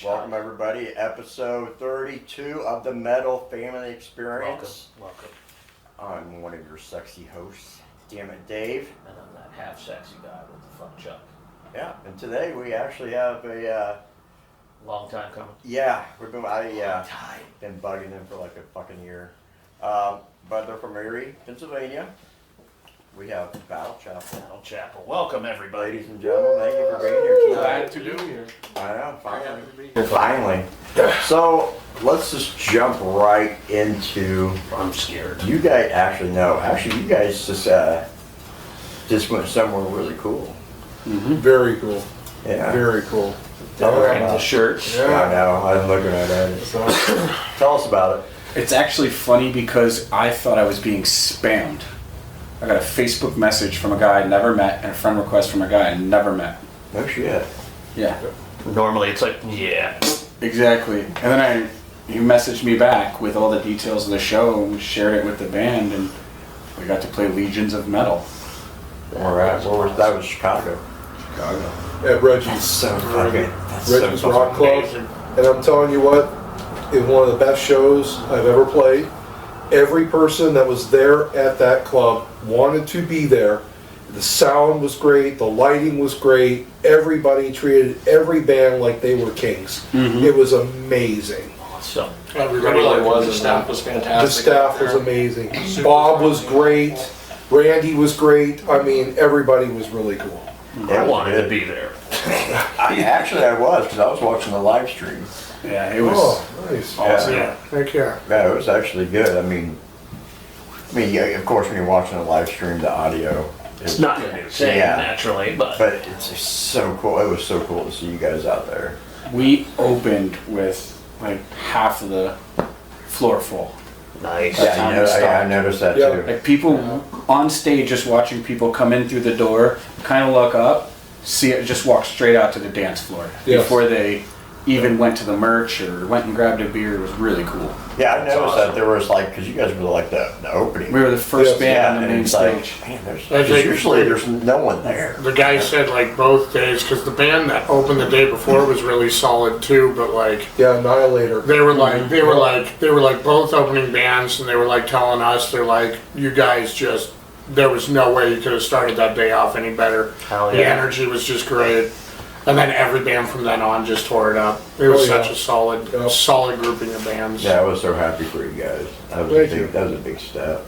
Welcome everybody, episode 32 of the Metal Family Experience. Welcome. I'm one of your sexy hosts, damn it, Dave. And I'm that half sexy guy with the fun chuck. Yeah, and today we actually have a, Long time coming. we've been, been bugging them for like a fucking year. But they're from Erie, Pennsylvania. We have Battle Chapel. Battle Chapel. Welcome everybody. Ladies and gentlemen, thank you for being here tonight. Glad to be here. I know, finally. So, let's just jump right into... I'm scared. You guys you guys just went somewhere really cool. Mm-hmm. Very cool. Yeah. Very cool. Wearing the shirts. Yeah. I know, I'm looking at it. Tell us about it. It's actually funny because I thought I was being spammed. I got a Facebook message from a guy I never met and a friend request from a guy I never met. No shit. Yeah. Normally it's like, yeah. Exactly. And then he messaged me back with all the details of the show and shared it with the band, and we got to play Legions of Metal. That was Chicago. At Reggie's. That's so fucking... Reggie's Rock Club. And I'm telling you what, it was one of the best shows I've ever played. Every person that was there at that club wanted to be there. The sound was great, the lighting was great, everybody treated every band like they were kings. Mm-hmm. It was amazing. So Everybody really was. The staff was fantastic. The staff was amazing. Bob was great, Randy was great, I mean, everybody was really cool. I wanted to be there. I was, because I was watching the live stream. Yeah, it was nice. awesome. Yeah, heck yeah. Yeah, it was actually good. I mean, yeah, of course, when you're watching a live stream, the audio... It's not the same naturally, but it's just so cool. It was so cool to see you guys out there. We opened with like half of the floor full. nice. Yeah, I noticed that Yeah. too. Like people on stage, just watching people come in through the door, kind of look up, see it, just walk straight out to the dance floor before they even went to the merch or went and grabbed a beer. It was really cool. Yeah, I noticed that there was like, because you guys were like the opening. We were the first band on the and main it's stage. like, man, That's like- usually there's no one there. The guy said like both days, because the band that opened the day before was really solid too, but like Yeah, Annihilator. they were like both opening bands, and they were like telling us, they're like, you guys just, there was no way you could have started that day off any better. Hell The yeah. energy was just great. And then every band from then on just tore it up. It was such a solid grouping of bands. Yeah, I was so happy for you guys. That was a big step.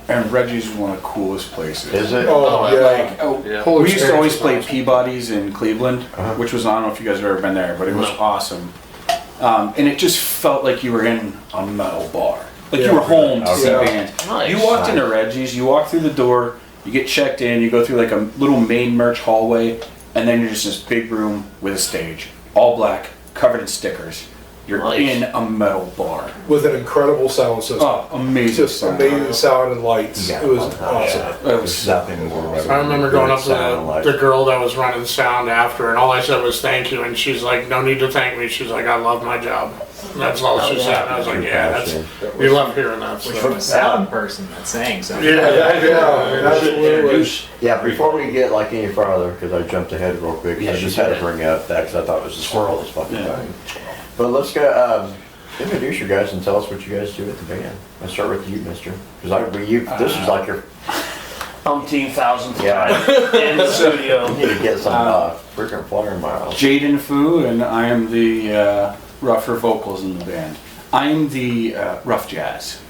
And Reggie's one of the coolest places. Is it? Oh, yeah. Whole We used to always play experience was awesome. Peabody's in Cleveland, which was, I don't know if you guys have ever been there, but it was awesome. And it just felt like you were in a metal bar. Like you were home to see Yeah. bands. Nice. You walked into Reggie's, you walk through the door, you get checked in, you go through like a little main merch hallway, and then you're just in this big room with a stage, all black, covered in stickers. You're Nice. in a metal bar. With an incredible sound system. Oh, amazing Just sound. amazing sound and lights. Yeah. It was awesome. It There's was nothing more. I remember going up to the girl that was running sound after, and all I said was thank you, and she's like, no need to thank me. She's like, I love my job. And that's all she said. And I was like, yeah, we love hearing that Which stuff. from a sound person that's saying something. Yeah, absolutely. Yeah, before we get like any farther, because I jumped ahead real quick, I just had to bring up that because I thought it was the coolest fucking thing. But let's go, introduce you guys and tell us what you guys do with the band. Let's start with you, mister. Because this is like your... Umpteen thousandth time in the studio. You need to get some freaking flyer miles. Jaden Fu, and I am the rougher vocals in the band. I'm the rough jazz.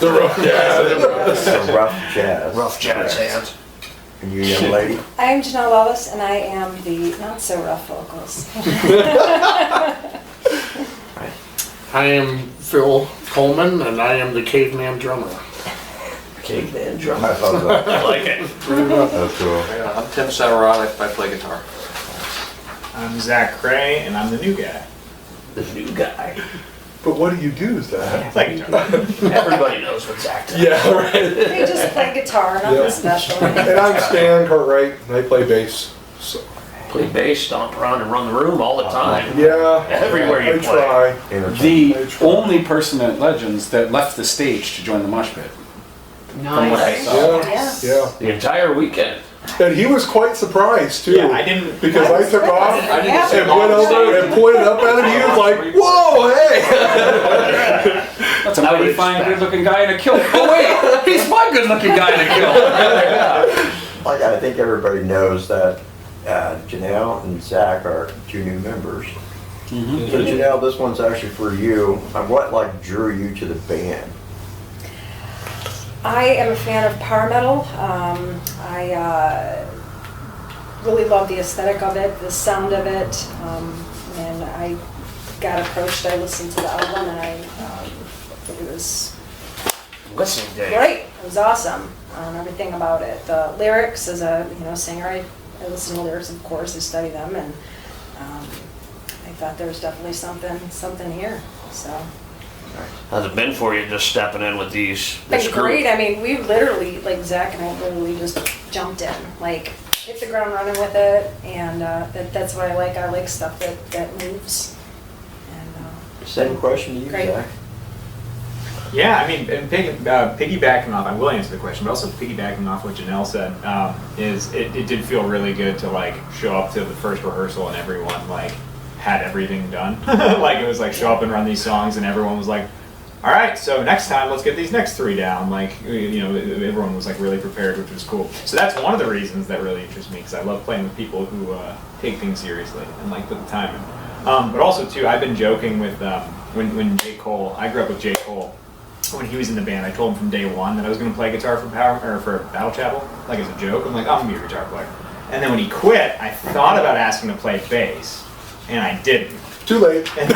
The rough jazz. So rough jazz. Rough jazz hands. And you, young lady? I am Janelle Wallace, and I am the not-so-rough vocals. I am Phil Coleman, and I am the caveman drummer. Caveman drum. I thought that. I like it. That's cool. Yeah, I'm Tim Savaronic, I play guitar. I'm Zach Cray, and I'm the new guy. The new guy. But what do you do, Zach? Play guitar. Everybody knows what Zach does. Yeah, right. We just play guitar, nothing special. And I'm Stan Cartwright, and I play bass. So, Play bass, stomp around and run the room all the time. yeah. Everywhere you I play. try. The only person at Legends that left the stage to join the mosh pit. Nice. From what I saw. Yeah, yeah. The entire weekend. And he was quite surprised too. Yeah, I didn't. Because I took off Yeah. and went over and pointed up at him. He was like, "Whoa, hey!" That's a mighty fine, good-looking guy in a kilt. Oh wait, he's my good-looking guy in a kilt. Like, I think everybody knows that Janelle and Zach are 2 new members. So Janelle, this one's actually for you. What like drew you to the band? I am a fan of power metal. I really love the aesthetic of it, the sound of it, and I got approached. I listened to the album, and it was Listening day. great. It was awesome. Everything about it. The lyrics, as a singer, I listen to lyrics, of course. I study them, and I thought there was definitely something here. So. How's it been for you just stepping in with this It's group? great. I mean, we literally, like Zach and I literally just jumped in, like hit the ground running with it, and that's what I like. I like stuff that moves. And Same question to you, Great. Zach. Yeah, I mean, and piggybacking off, I will answer the question, but also piggybacking off what Janelle said, is it did feel really good to like show up to the first rehearsal and everyone like had everything done. Like it was like show up and run these songs and everyone was like, all right, so next time let's get these next 3 down. Like, everyone was like really prepared, which was cool. So that's one of the reasons that really interests me, because I love playing with people who take things seriously and like put the time in. But also too, I've been joking with when J. Cole, I grew up with J. Cole. When he was in the band, I told him from day one that I was going to play guitar for Battle Chapel, like as a joke. I'm like, I'm going to be a guitar player. And then when he quit, I thought about asking him to play bass, and I didn't. Too late. And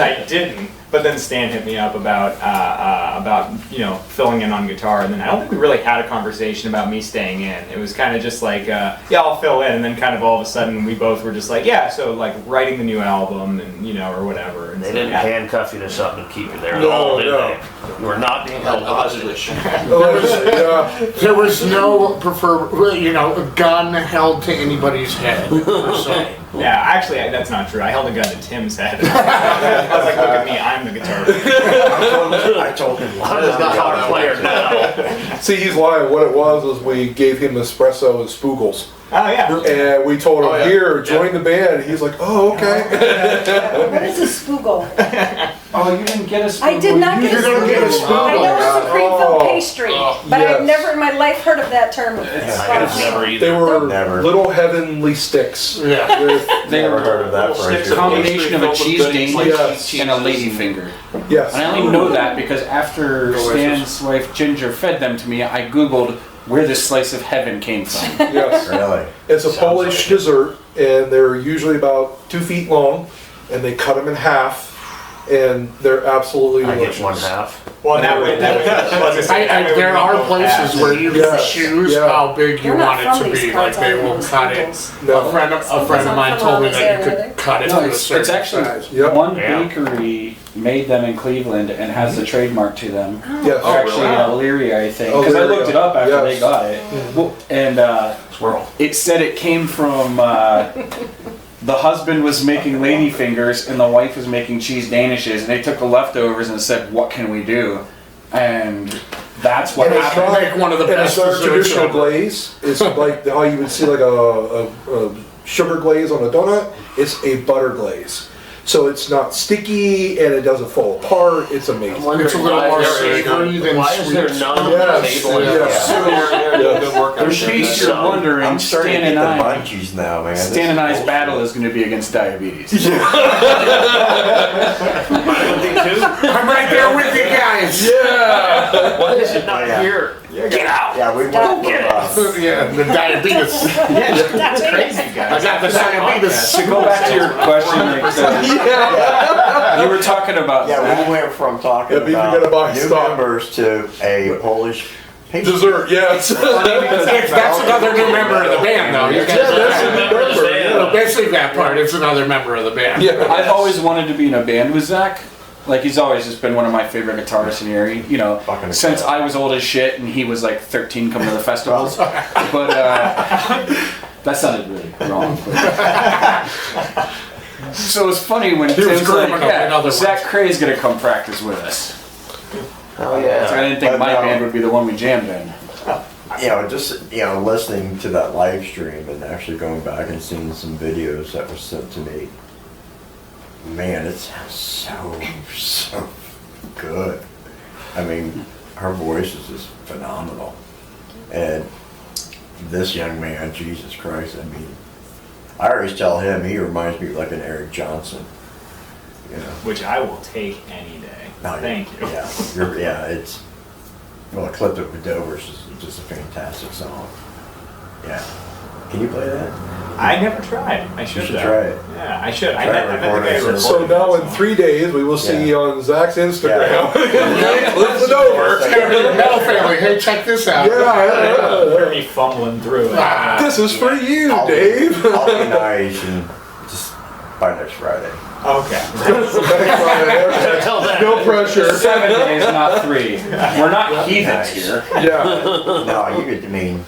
I didn't. But then Stan hit me up about filling in on guitar, and then I don't think we really had a conversation about me staying in. It was kind of just like, yeah, I'll fill in, and then kind of all of a sudden we both were just like, yeah, so like writing the new album and or whatever. And They so, didn't yeah. handcuff you to something to keep you there at No, all, did no. they? You were not being held hostage. There was no a gun held to anybody's head, per se. Yeah, actually, that's not true. I held a gun to Tim's head. I was like, look at me, I'm the guitar player. I told him. I'm a guitar player now. See, he's lying. What it was we gave him espresso and spoogles. Oh, yeah. And we told him, here, join the band. He's like, oh, okay. what is a spoogle? Oh, you didn't get a spoon. I did not get a You're gonna get a spooggle. spooggle. I know it's a cream-filled pastry, but yes. I've never in my life heard of that term. I've never They either. were Never. little heavenly sticks. Yeah. They Never were heard of that phrase. a combination of a cheese Danish Yes. and a lady finger. Yes. And I only know that because after Stan's wife Ginger fed them to me, I Googled where this slice of heaven came from. Yes. Really? It's a Sounds Polish like it. dessert, and they're usually about 2 feet long, and they cut them in half, and they're absolutely I delicious. get 1/2. Well, There are places where you can Yes, choose yeah. how big you They're not want it from to these be. parts, Like they I know will those cut it. spoogles. No. A friend of mine told me that you could cut it No, to a it's certain actually size. Yep. one Yeah. bakery made them in Cleveland and has the trademark to them. Yes. They're actually in Elyria, I think, Oh, because I there we looked go. it up after Yes. they got it. Well, and Squirrel. it said it came from the husband was making lady fingers and the wife was making cheese danishes, and they took the leftovers and said, "What can we do?" And that's what And it's happened. not, Make one of the and best it's not a desserts traditional ever. glaze. It's like how you would see like a sugar glaze on a donut. It's a butter glaze. So it's not sticky and it doesn't fall apart. It's amazing. It's a little more savory than Why is there sweet. none on the Yes, table? yes. In case you're wondering, I'm starting Stan to and get the I, munchies now, man. Stan and I's battle is going to be against diabetes. I'm right there with you guys. Yeah. Why is it not Yeah. here? Get out! Yeah, we went Yeah, the diabetes. That's crazy, I guys. got the diabetes. To go back to your question, you were talking about Yeah, that. we went from talking Yeah, but you gotta buy about new stock. members to a Polish pastry. Dessert, yes. That's another new member of the band, though. You guys Yeah, that's a new Member of the member. band. Yeah. Basically, that part, it's another member of the band. Yeah. I've always wanted to be in a band with Zach. Like, he's always just been one of my favorite guitarists in Erie, Fucking since incredible. I was old as shit and he was like 13 coming to the festivals. But that sounded really wrong. So it's funny when He was Tim's like, grooming them in other Zach words. Cray's gonna come practice with us. Oh So I didn't think But my no. band would be the one we jammed in. just listening to that live stream and actually going back and seeing some videos that were sent to me. Man, it sounds so good. I mean, her voice is just phenomenal. And this young man, Jesus Christ, I mean, I always tell him he reminds me of like an Eric Johnson. Which I will take any day. No, Thank you. It's well, Eclipse with Dover's is just a fantastic song. Yeah. Can you play that? I never tried. I should try it. Yeah, I should. Try to record it. So now in 3 days, we will see you on Zach's Instagram. Yeah. Eclipse it over. Metal Family, hey, check this out. Yeah. They're me fumbling through it. This is for you, I'll Dave. I'll be nice and just by next Friday. Okay. No pressure. 7 days, not 3. We're not heathens here. Yeah. No, you get to mean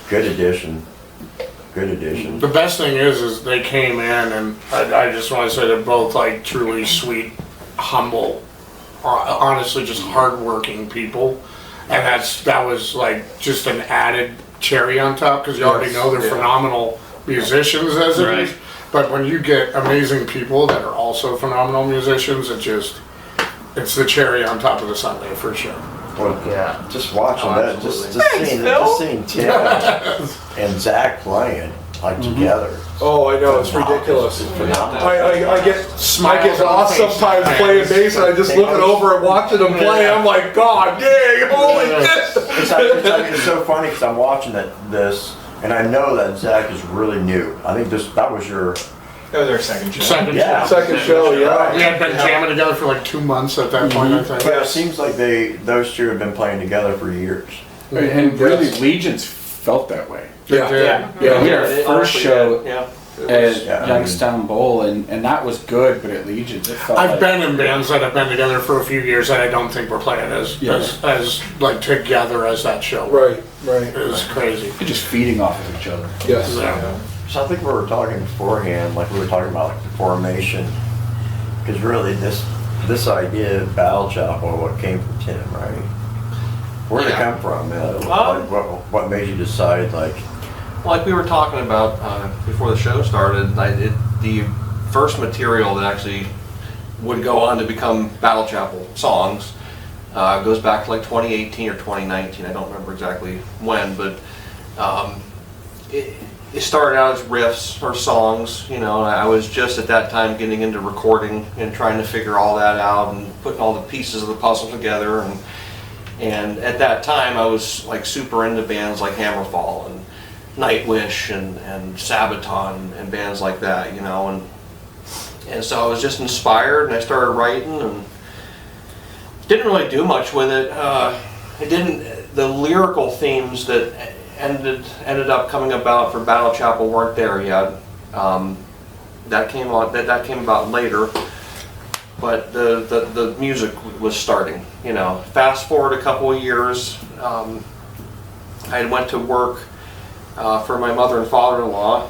good addition. Good addition. The best thing is they came in, and I just want to say they're both like truly sweet, humble, honestly just hardworking people, and that was like just an added cherry on top because you already know they're phenomenal musicians as it is. But when you get amazing people that are also phenomenal musicians, it's the cherry on top of the sundae for sure. Well, Yeah. just watching that, just seeing Tim and Zach playing like together. Oh, I know, it's ridiculous. Phenomenal. I get lost sometimes playing bass and I just looking over and watching them play. I'm like, God dang, holy shit! It's so funny because I'm watching this and I know that Zach is really new. I think that was your That was our second show. Second show, yeah. We had been jamming together for like 2 months at that point, I think. But it seems like those two have been playing together for years. And really, Legions felt that way. Yeah. We had our first show Yeah. at Youngstown Bowl, and that was good, but at Legions, it felt I've like... been in bands that have been together for a few years that I don't think we're playing as like together as that show. Right. It was crazy. They're just feeding off of each other. Yes. Yeah. So I think we were talking beforehand, like we were talking about like the formation, because really this idea of Battle Chapel, what came from Tim, right? Where did it come from? What made you decide like? Like we were talking about before the show started, the first material that actually would go on to become Battle Chapel songs goes back to like 2018 or 2019. I don't remember exactly when, but it started out as riffs or songs, and I was just at that time getting into recording and trying to figure all that out and putting all the pieces of the puzzle together. And at that time, I was like super into bands like Hammerfall and Nightwish and Sabaton and bands like that, and so I was just inspired and I started writing and didn't really do much with it. The lyrical themes that ended up coming about for Battle Chapel weren't there yet. That came about later. But the music was starting, Fast forward a couple of years, I went to work for my mother and father-in-law,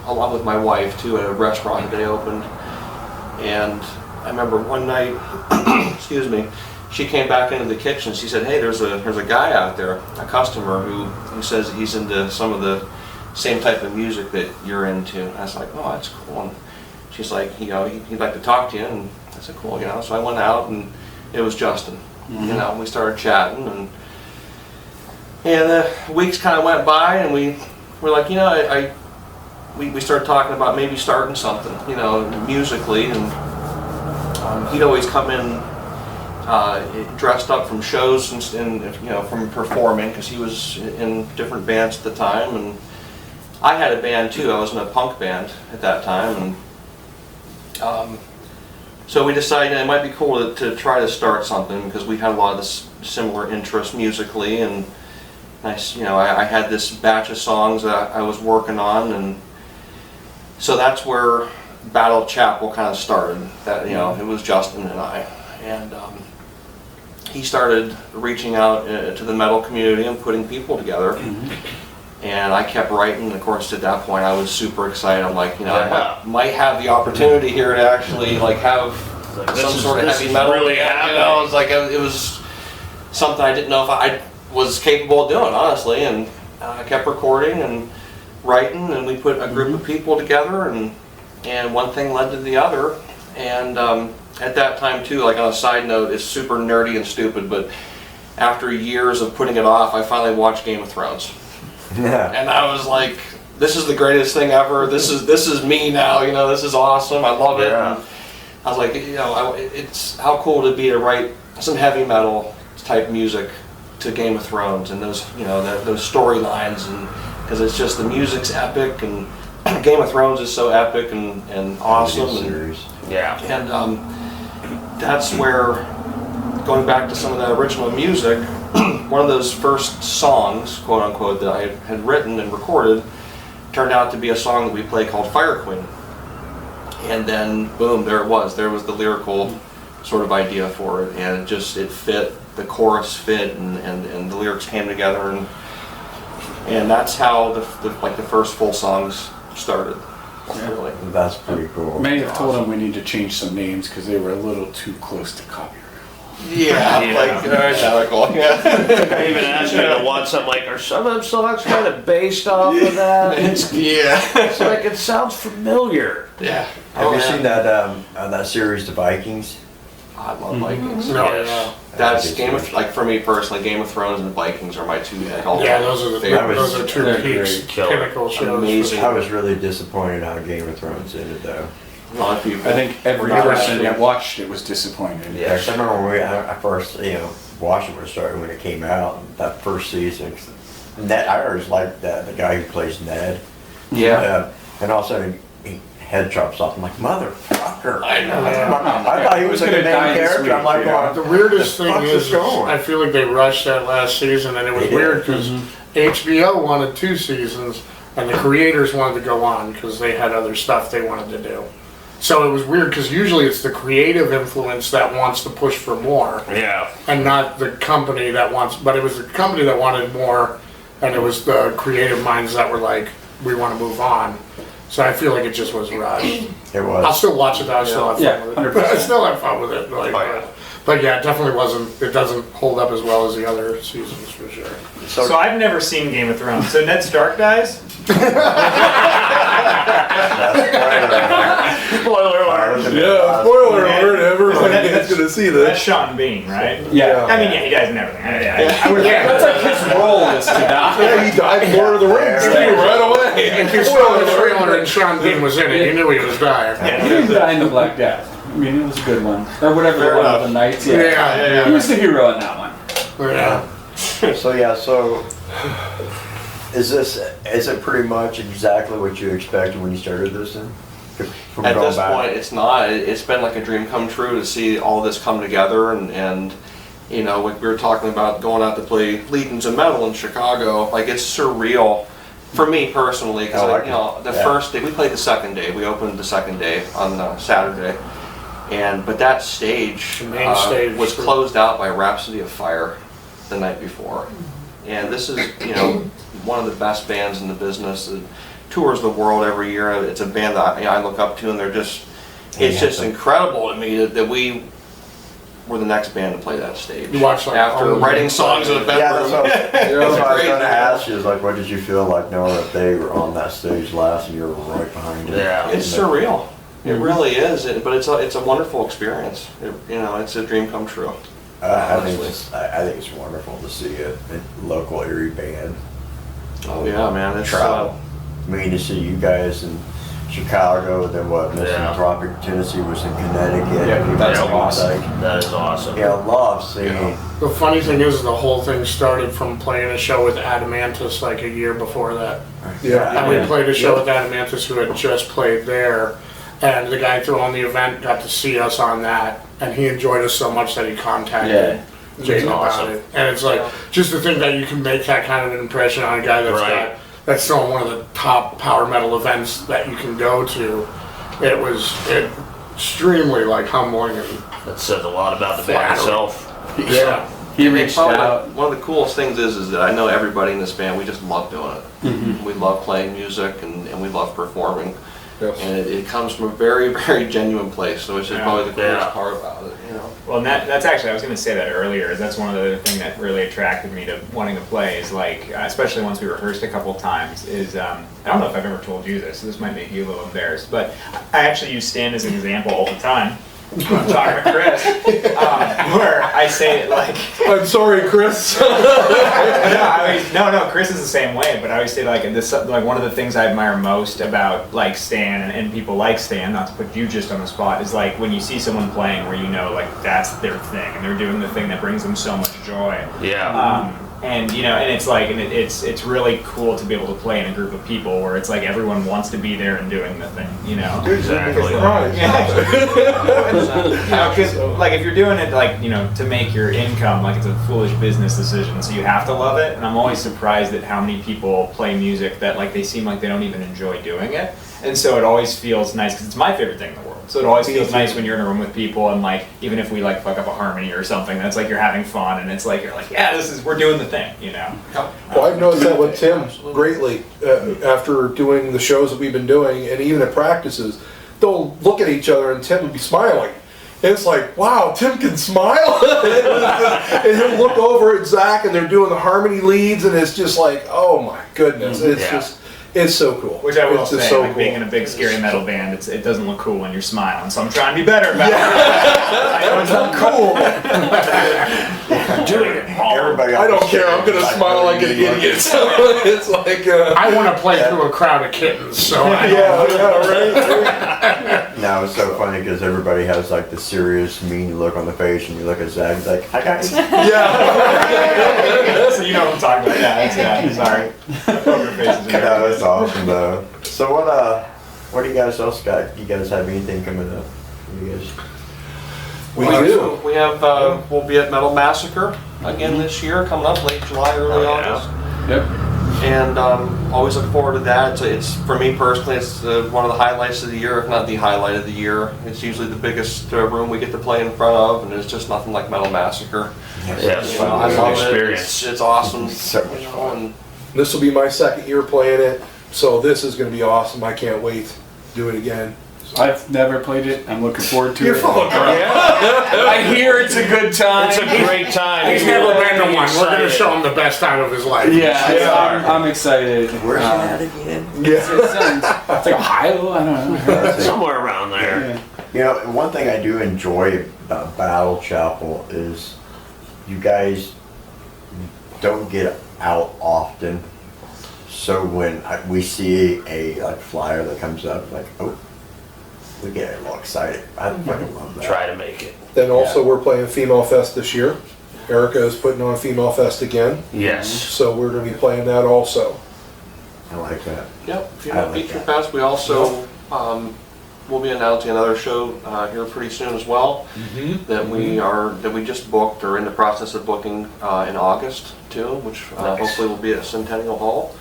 along with my wife too, at a restaurant that they opened. And I remember one night, excuse me, she came back into the kitchen. She said, "Hey, there's a guy out there, a customer who says he's into some of the same type of music that you're into." And I was like, "Oh, that's cool." And she's like, he'd like to talk to you. And I said, "Cool," So I went out and it was Justin. We started chatting and the weeks kind of went by and we were like, we started talking about maybe starting something, musically. And he'd always come in dressed up from shows and from performing because he was in different bands at the time. And I had a band too. I was in a punk band at that time. And so we decided it might be cool to try to start something because we had a lot of similar interests musically, and I had this batch of songs that I was working on, and so that's where Battle Chapel kind of started. That it was Justin and I, and he started reaching out to the metal community and putting people together. And I kept writing, and of course at that point I was super excited. I'm like, I might have the opportunity here to actually have some sort of heavy metal. Really happening. It was something I didn't know if was capable of doing, honestly. And I kept recording and writing, and we put a group of people together, and one thing led to the other. And at that time too, like on a side note, it's super nerdy and stupid, but after years of putting it off, I finally watched Game of Thrones. Yeah. And I was like, this is the greatest thing ever. This is me now. You know, this is awesome. I love it. Yeah. And I was like, you know, it's how cool to be to write some heavy metal type music to Game of Thrones and those, you know, those storylines, and because it's just the music's epic, and Game of Thrones is so epic and awesome. And, Yeah. and that's where, going back to some of that original music, one of those first songs, quote unquote, that I had written and recorded turned out to be a song that we play called Fire Queen. And then, boom, there it was. There was the lyrical sort of idea for it, and it fit, the chorus fit, and the lyrics came together, and that's how the first full songs started. Really. That's pretty cool. Many have told him we need to change some names because they were a little too close to copyright. Yeah, Yeah. like identical. Yeah. I even asked me to want something like, are some of them songs kind of based off of that? Yeah. It's like, it sounds familiar. Yeah. Have you seen that series, The Vikings? I love Vikings. No, Yes. yeah. That's for me personally, Game of Thrones and the Vikings are my two all Yeah, those are favorite. those are two They're peaks, great. Killer. pinnacle shows. Amazing. I was really disappointed how Game of Thrones ended, though. A lot of people. I think every Not person actually. that watched it was disappointed. Yeah. I remember when I first, watched it when it came out, that first season. Ned, I always liked the guy who plays Ned. Yeah. And all of a sudden, head chops off. I'm like, motherfucker. I know. I thought he was Who's like a gonna die main this character. week, I'm like, you know? well, The weirdest the thing fuck's is, this going? I feel like they rushed that last season, and it was They did. weird because HBO wanted 2 seasons, and the creators wanted to go on because they had other stuff they wanted to do. So it was weird because usually it's the creative influence that wants to push for more, Yeah. and not the company that wants. But it was the company that wanted more, and it was the creative minds that were like, "We want to move on." So I feel like it just was rushed. It was. I'll still watch it though. I still have fun Yeah, with it. 100%. I still have fun with it. Like, Oh, yeah. but yeah, it definitely wasn't. It doesn't hold up as well as the other seasons for sure. So I've never seen Game of Thrones. So Ned Stark dies? Spoiler alert. Yeah, spoiler alert, everybody's gonna see That's this. Sean Bean, right? Yeah. I mean, yeah, he dies and everything. I would, That's like his role is to die. Yeah, he died in Lord of the Rings too, right away. If you saw the trailer and Sean Bean was in it, you knew he was dying. He didn't die in the Black Death. I mean, it was a good one. Or whatever Fair the one enough. of the Knights. Yeah. He was the hero in that one. Yeah. So is it pretty much exactly what you expected when you started this then? From At going this back? point, it's not. It's been like a dream come true to see all this come together, and you know, like we were talking about going out to play Legions of Metal in Chicago. Like, it's surreal for me personally, because Oh, I you know, the yeah. first day we played the second day. We opened the second day on Saturday, but that stage, The main stage. was closed out by Rhapsody of Fire the night before, and this is, you know, one of the best bands in the business. It tours the world every year. It's a band that I look up to, and they're just, it's just incredible to me that we were the next band to play that stage. You watched, like, after all of writing them. songs in the Yeah, bedroom. that's what I was Great. going to ask you, is like, what did you feel like knowing that they were on that stage last and you were right behind it? Yeah. It's surreal. It really is, but it's a wonderful experience. You know, it's a dream come true. I think honestly. I think it's wonderful to see a local Erie band Oh yeah, man, it's travel. I mean, to see you guys in Chicago, then what, Misanthropic, Tennessee was in Connecticut. Yeah, that's You know, awesome. like, That is awesome. yeah, I love seeing. The funny thing is, the whole thing started from playing a show with Adamantis like a year before that. Yeah. And we played a show with Adamantis who had just played there, and the guy throwing the event got to see us on that, and he enjoyed us so much that he contacted Jake about awesome. it. And it's like, just to think that you can make that kind of an impression on a guy that's throwing one of the top power metal events that you can go to, it was extremely like humbling and That says a lot about the band Flattering. itself. yeah. He reached Probably out. one of the coolest things is that I know everybody in this band, we just love doing it. We love playing music, and we love performing. Yes. And it comes from a very, very genuine place, so it's just probably the coolest Yeah. part about it, you know. Well, and that's actually, I was going to say that earlier, is that's one of the things that really attracted me to wanting to play is like, especially once we rehearsed a couple times, is, I don't know if I've ever told you this, so this might make you a little embarrassed, but I actually use Stan as an example all the time. When I'm talking to Chris, where I say like, I'm sorry, Chris. no, Chris is the same way. But I always say like this, like one of the things I admire most about like Stan and people like Stan, not to put you just on the spot, is like when you see someone playing where you know like that's their thing and they're doing the thing that brings them so much joy. Yeah. And you know, and it's like, and it's really cool to be able to play in a group of people where it's like everyone wants to be there and doing the thing, you know. Exactly. Because like if you're doing it like, you know, to make your income, like it's a foolish business decision, so you have to love it. And I'm always surprised at how many people play music that like they seem like they don't even enjoy doing it. And so it always feels nice because it's my favorite thing in the world. So it always feels nice when you're in a room with people and like even if we like fuck up a harmony or something, that's like you're having fun and it's like you're like, yeah, we're doing the thing, you know. Well, I've noticed that with Tim greatly after doing the shows that we've been doing, and even at practices, they'll look at each other and Tim will be smiling. And it's like, wow, Tim can smile. And he'll look over at Zach and they're doing the harmony leads and it's just like, oh my goodness, it's so cool. Which I will it's say, just so like cool. being in a big scary metal band, it doesn't look cool when you're smiling. So I'm trying to be better about it. I know it's not cool. Doing it wrong. Everybody I don't else care, I'm gonna like smile like an really idiot. So it's like, I want to play through a crowd of kittens, so I right? Now it's so funny because everybody has like the serious, mean look on the face, and you look at Zach, he's like, "Hi guys." Yeah. So you know what I'm talking about. Yeah, sorry. Poker faces are No, that's awesome though. So what do you guys else got? You guys have anything coming up? You guys? We do. We have, we'll be at Metal Massacre again this year, coming up late July, early August. Yep. And always look forward to that. It's for me personally, it's one of the highlights of the year, if not the highlight of the year. It's usually the biggest room we get to play in front of, and it's just nothing like Metal Massacre. Yes. You know, I love Experience. it. It's awesome. So much fun. This will be my second year playing it, so this is gonna be awesome. I can't wait to do it again. I've never played it. I'm looking forward to You're it. full of crap. I hear it's a good time. It's a great time. He's never been to one. We're going to show him the best time of his life. I'm excited. Where's that again? Yeah. It's like Ohio. I don't know. Somewhere around there. Yeah. You know, one thing I do enjoy about Battle Chapel is you guys don't get out often. So when we see a like flyer that comes up, like, oh, we get a little excited. I fucking love that. Try to make it. Then also we're playing Female Fest this year. Erica is putting on Female Fest again, Yes. so we're gonna be playing that also. I like that. Yep. If you I know like Feature that. Fest, we also we'll be announcing another show here pretty soon as well. That we just booked or in the process of booking in August too, which hopefully will be at Centennial Hall.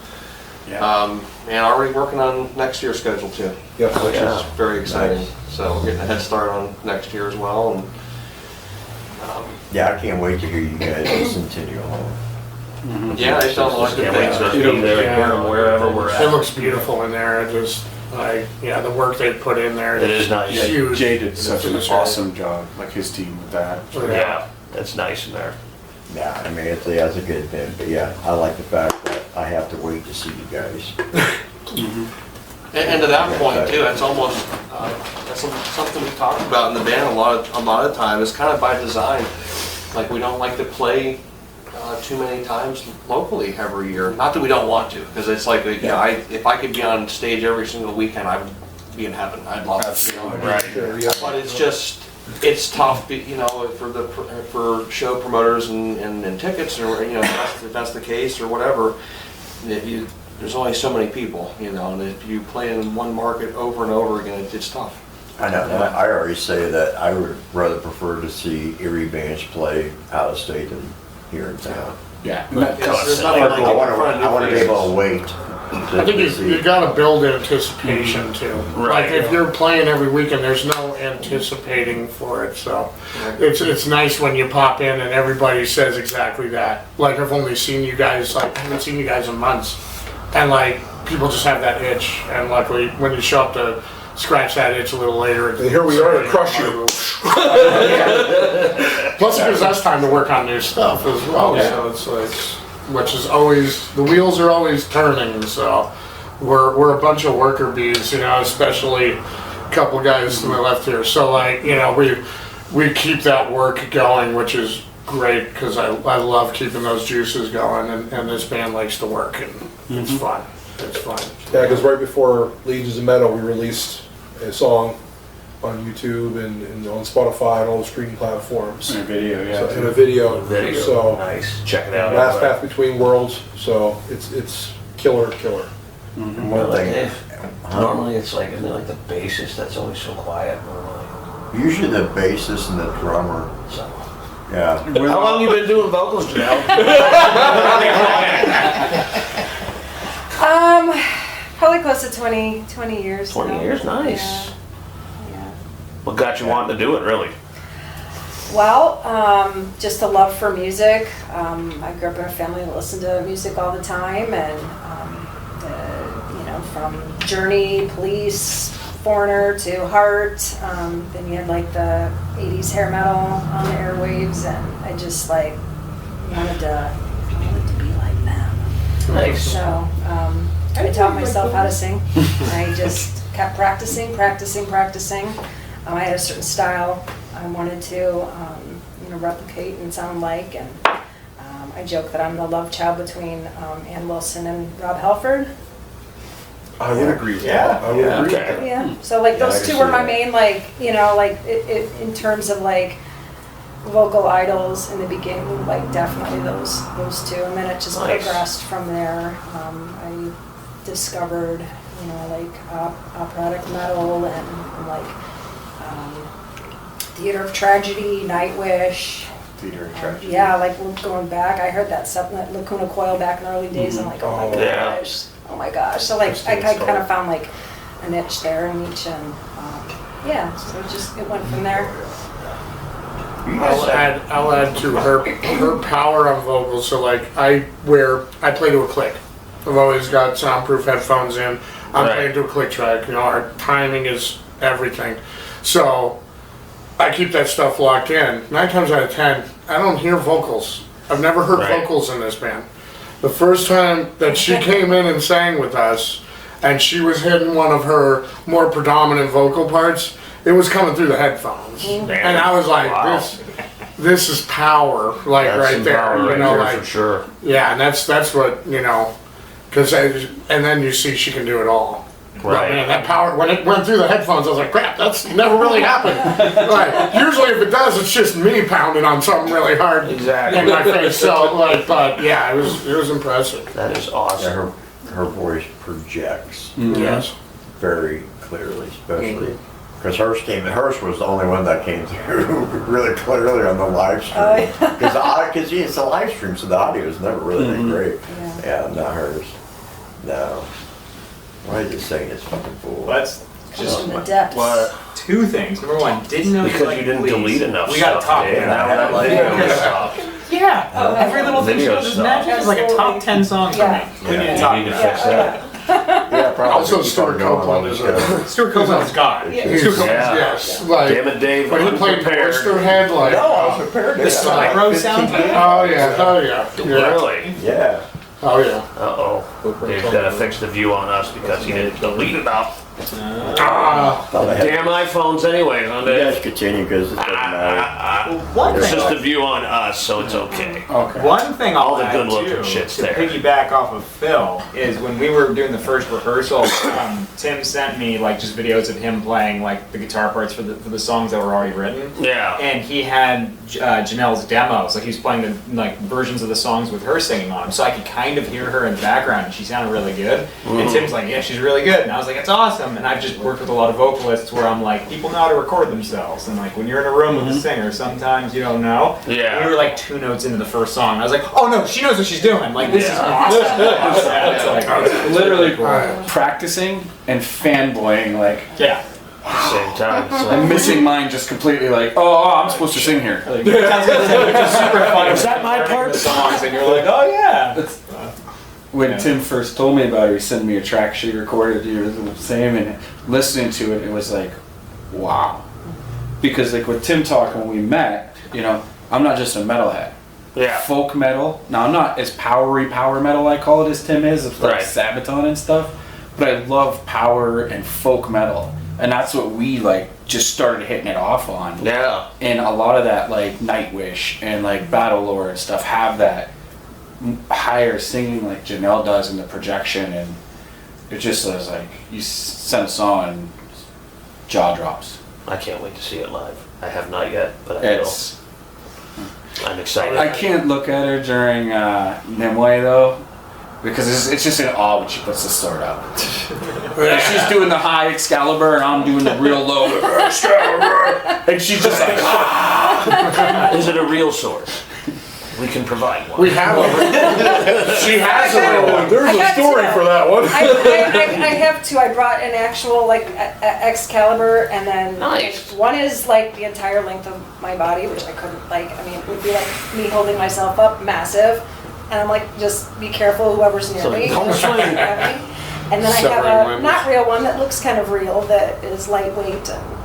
Yeah. And already working on next year's schedule too, Yep. which Yeah. is very exciting. Nice. So we're getting a head start on next year as well. And Yeah, I can't wait to hear you guys at Centennial Hall. yeah, they sound like good Can't wait things. to be there Yeah. wherever we're It at. looks beautiful in there. It just, like, yeah, the work they put in there. It is nice. It's huge. Jay did such an It's awesome job, like his team with that. Yeah, it's nice in there. Yeah, I mean, it's a good thing, but yeah, I like the fact that I have to wait to see you guys. And to that point too, it's almost that's something we talked about in the band a lot of time. It's kind of by design. Like we don't like to play too many times locally every year. Not that we don't want to, because it's like if I could be on stage every single weekend, I would be in heaven. I'd love it. You know? Right. Sure, yeah. But it's tough, you know, for show promoters and tickets, or you know, if that's the case or whatever. There's only so many people, you know, and if you play in one market over and over again, it's tough. I know, I already say that I would rather prefer to see Erie bands play out of state than here in town. Yeah. There's nothing like I it want in front of to new be able to faces. wait. I think you gotta build anticipation too. Right. Like if you're playing every weekend, there's no anticipating for it, so it's nice when you pop in and everybody says exactly that. Like I've only seen you guys, like I haven't seen you guys in months, and like people just have that itch. And luckily, when you show up to scratch that itch a little later. And here we are to crush you. Plus it gives us time to work on new stuff as well, so it's like, which is always, the wheels are always turning, so we're a bunch of worker bees, especially a couple guys to my left here. So like, we keep that work going, which is great, because I love keeping those juices going, and this band likes to work, and it's fun. It's fun. Yeah, because right before Legions of Metal, we released a song on YouTube and on Spotify and all the streaming platforms. In a video, yeah. So, in a video. Video. So, Nice. Check it out. Last Path Between Worlds. So it's killer. One thing, Normally it's like, isn't it like the bassist that's always so quiet normally? usually the bassist and the drummer, So. yeah. How long you been doing vocals, Janelle? Probably close to 20 years. 20 now. years, nice. Yeah. What got you wanting to do it, really? Well, just a love for music. I grew up in a family that listened to music all the time, and from Journey, Police, Foreigner to Heart. Then you had like the 80s hair metal on the airwaves, and I just like wanted to be like them. Nice. So I taught myself how to sing. I just kept practicing. I had a certain style I wanted to replicate and sound like, and I joke that I'm the love child between Ann Wilson and Rob Halford. I would agree with that. I would agree with that. Yeah, so like those I can two see were my that. main, in terms of like vocal idols in the beginning, like definitely those two, and then it just Nice. progressed from there. I discovered operatic metal and Theater of Tragedy, Nightwish. Theater of Tragedy. Yeah, like going back, I heard that stuff, that Lacuna Coil back in the early days. I'm like, oh my Yeah. gosh, oh my gosh. So like, I kind of found like a niche there in each, and so it went from there. I'll add to her power on vocals. So like I play to a click. I've always got soundproof headphones in. I'm Right. playing to a click track. Our timing is everything. So I keep that stuff locked in. 9 times out of 10, I don't hear vocals. I've never heard Right. vocals in this band. The first time that she came in and sang with us, and she was hitting one of her more predominant vocal parts, it was coming through the headphones. And I was like, Wow. this is power, like That's right some there, power right like there for sure. yeah, and that's what because and then you see she can do it all. But Right. man, that power when it went through the headphones, I was like, crap, that's never really happened. Like usually, if it does, it's just me pounding on something really hard Exactly. in my face. So but yeah, it was impressive. That is Yeah, awesome. her voice projects Yes. very clearly, especially because hers was the only one that came through really clearly on the live stream. Because it's a live stream, so the audio is never really that great. Yeah, not hers. No. Why is it saying it's fucking full? Let's Just in the depths. What? 2 things. Number 1, didn't know Because you like you didn't police. delete enough We gotta stuff talk. today, and about now that. we're like, Yeah. stuff. Yeah, every little thing Video shows this stuff. matches is like a top 10 song for me. We need to talk You need to about fix it. that. Yeah, probably. Also, keep Stuart on going Copeland on is this Stuart Copeland's God. Stuart Copeland, Yeah. yes. Like, Damn it, Dave. when he played unprepared. Oysterhead, like No, I was prepared. The Spyro soundtrack. oh yeah. Really? Yeah. Oh yeah. Uh-oh. Dave's got to fix the view on us because he didn't delete enough. Ah. Thought I had- Damn iPhones anyways, huh, You Dave? guys continue because it doesn't matter. One It's thing, just a view on us, so it's okay. Okay. one thing All I'll the add good-looking too, shit's to there. piggyback off of Phil, is when we were doing the first rehearsal, Tim sent me like just videos of him playing like the guitar parts for the songs that were already written. Yeah. And he had Janelle's demos, like he was playing the like versions of the songs with her singing on them, so I could kind of hear her in the background, and she sounded really good. And Tim's like, "Yeah, she's really good," and I was like, "It's awesome." And I've just worked with a lot of vocalists where I'm like, people know how to record themselves, and like when you're in a room with a singer, sometimes you don't know. Yeah. And we were like 2 notes into the first song, and I was like, "Oh no, she knows what she's doing!" Like this is awesome. It's like, Literally Alright. practicing and fanboying, like, yeah. Same time. I'm missing mine just completely, like, oh, I'm supposed to sing here. Like, sounds good, which is super fun. Is that my Learning part? the songs, and you're like, "Oh yeah." When Tim first told me about it, he sent me a track she recorded, you were the same, and listening to it, it was like, wow. Because like with Tim Talk when we met, you know, I'm not just a metalhead. Yeah. Folk metal. Now I'm not as power metal I call it as Tim is, of like Right. Sabaton and stuff. But I love power and folk metal. And that's what we like just started hitting it off on. Yeah. And a lot of that like Nightwish and like Battle Lore and stuff have that higher singing like Janelle does in the projection, and it just was like you send a song and jaw drops. I can't wait to see it live. I have not yet, but I will. It's I'm excited. I can't look at her during Nimue though, because it's just in awe when she puts the sword out. Like, she's doing the high Excalibur and I'm doing the real low Excalibur, and she's just like, Is it a real sword? We can provide one. We have one. She has a real one. There's I a got story to. for that one. I have two. I brought an actual like Excalibur, and then Nice. one is like the entire length of my body, which I couldn't like. I mean, it would be like me holding myself up, massive, and I'm like, just be careful, whoever's near So me. don't swing. And then I Severing have a limbs. not real one that looks kind of real, that is lightweight and.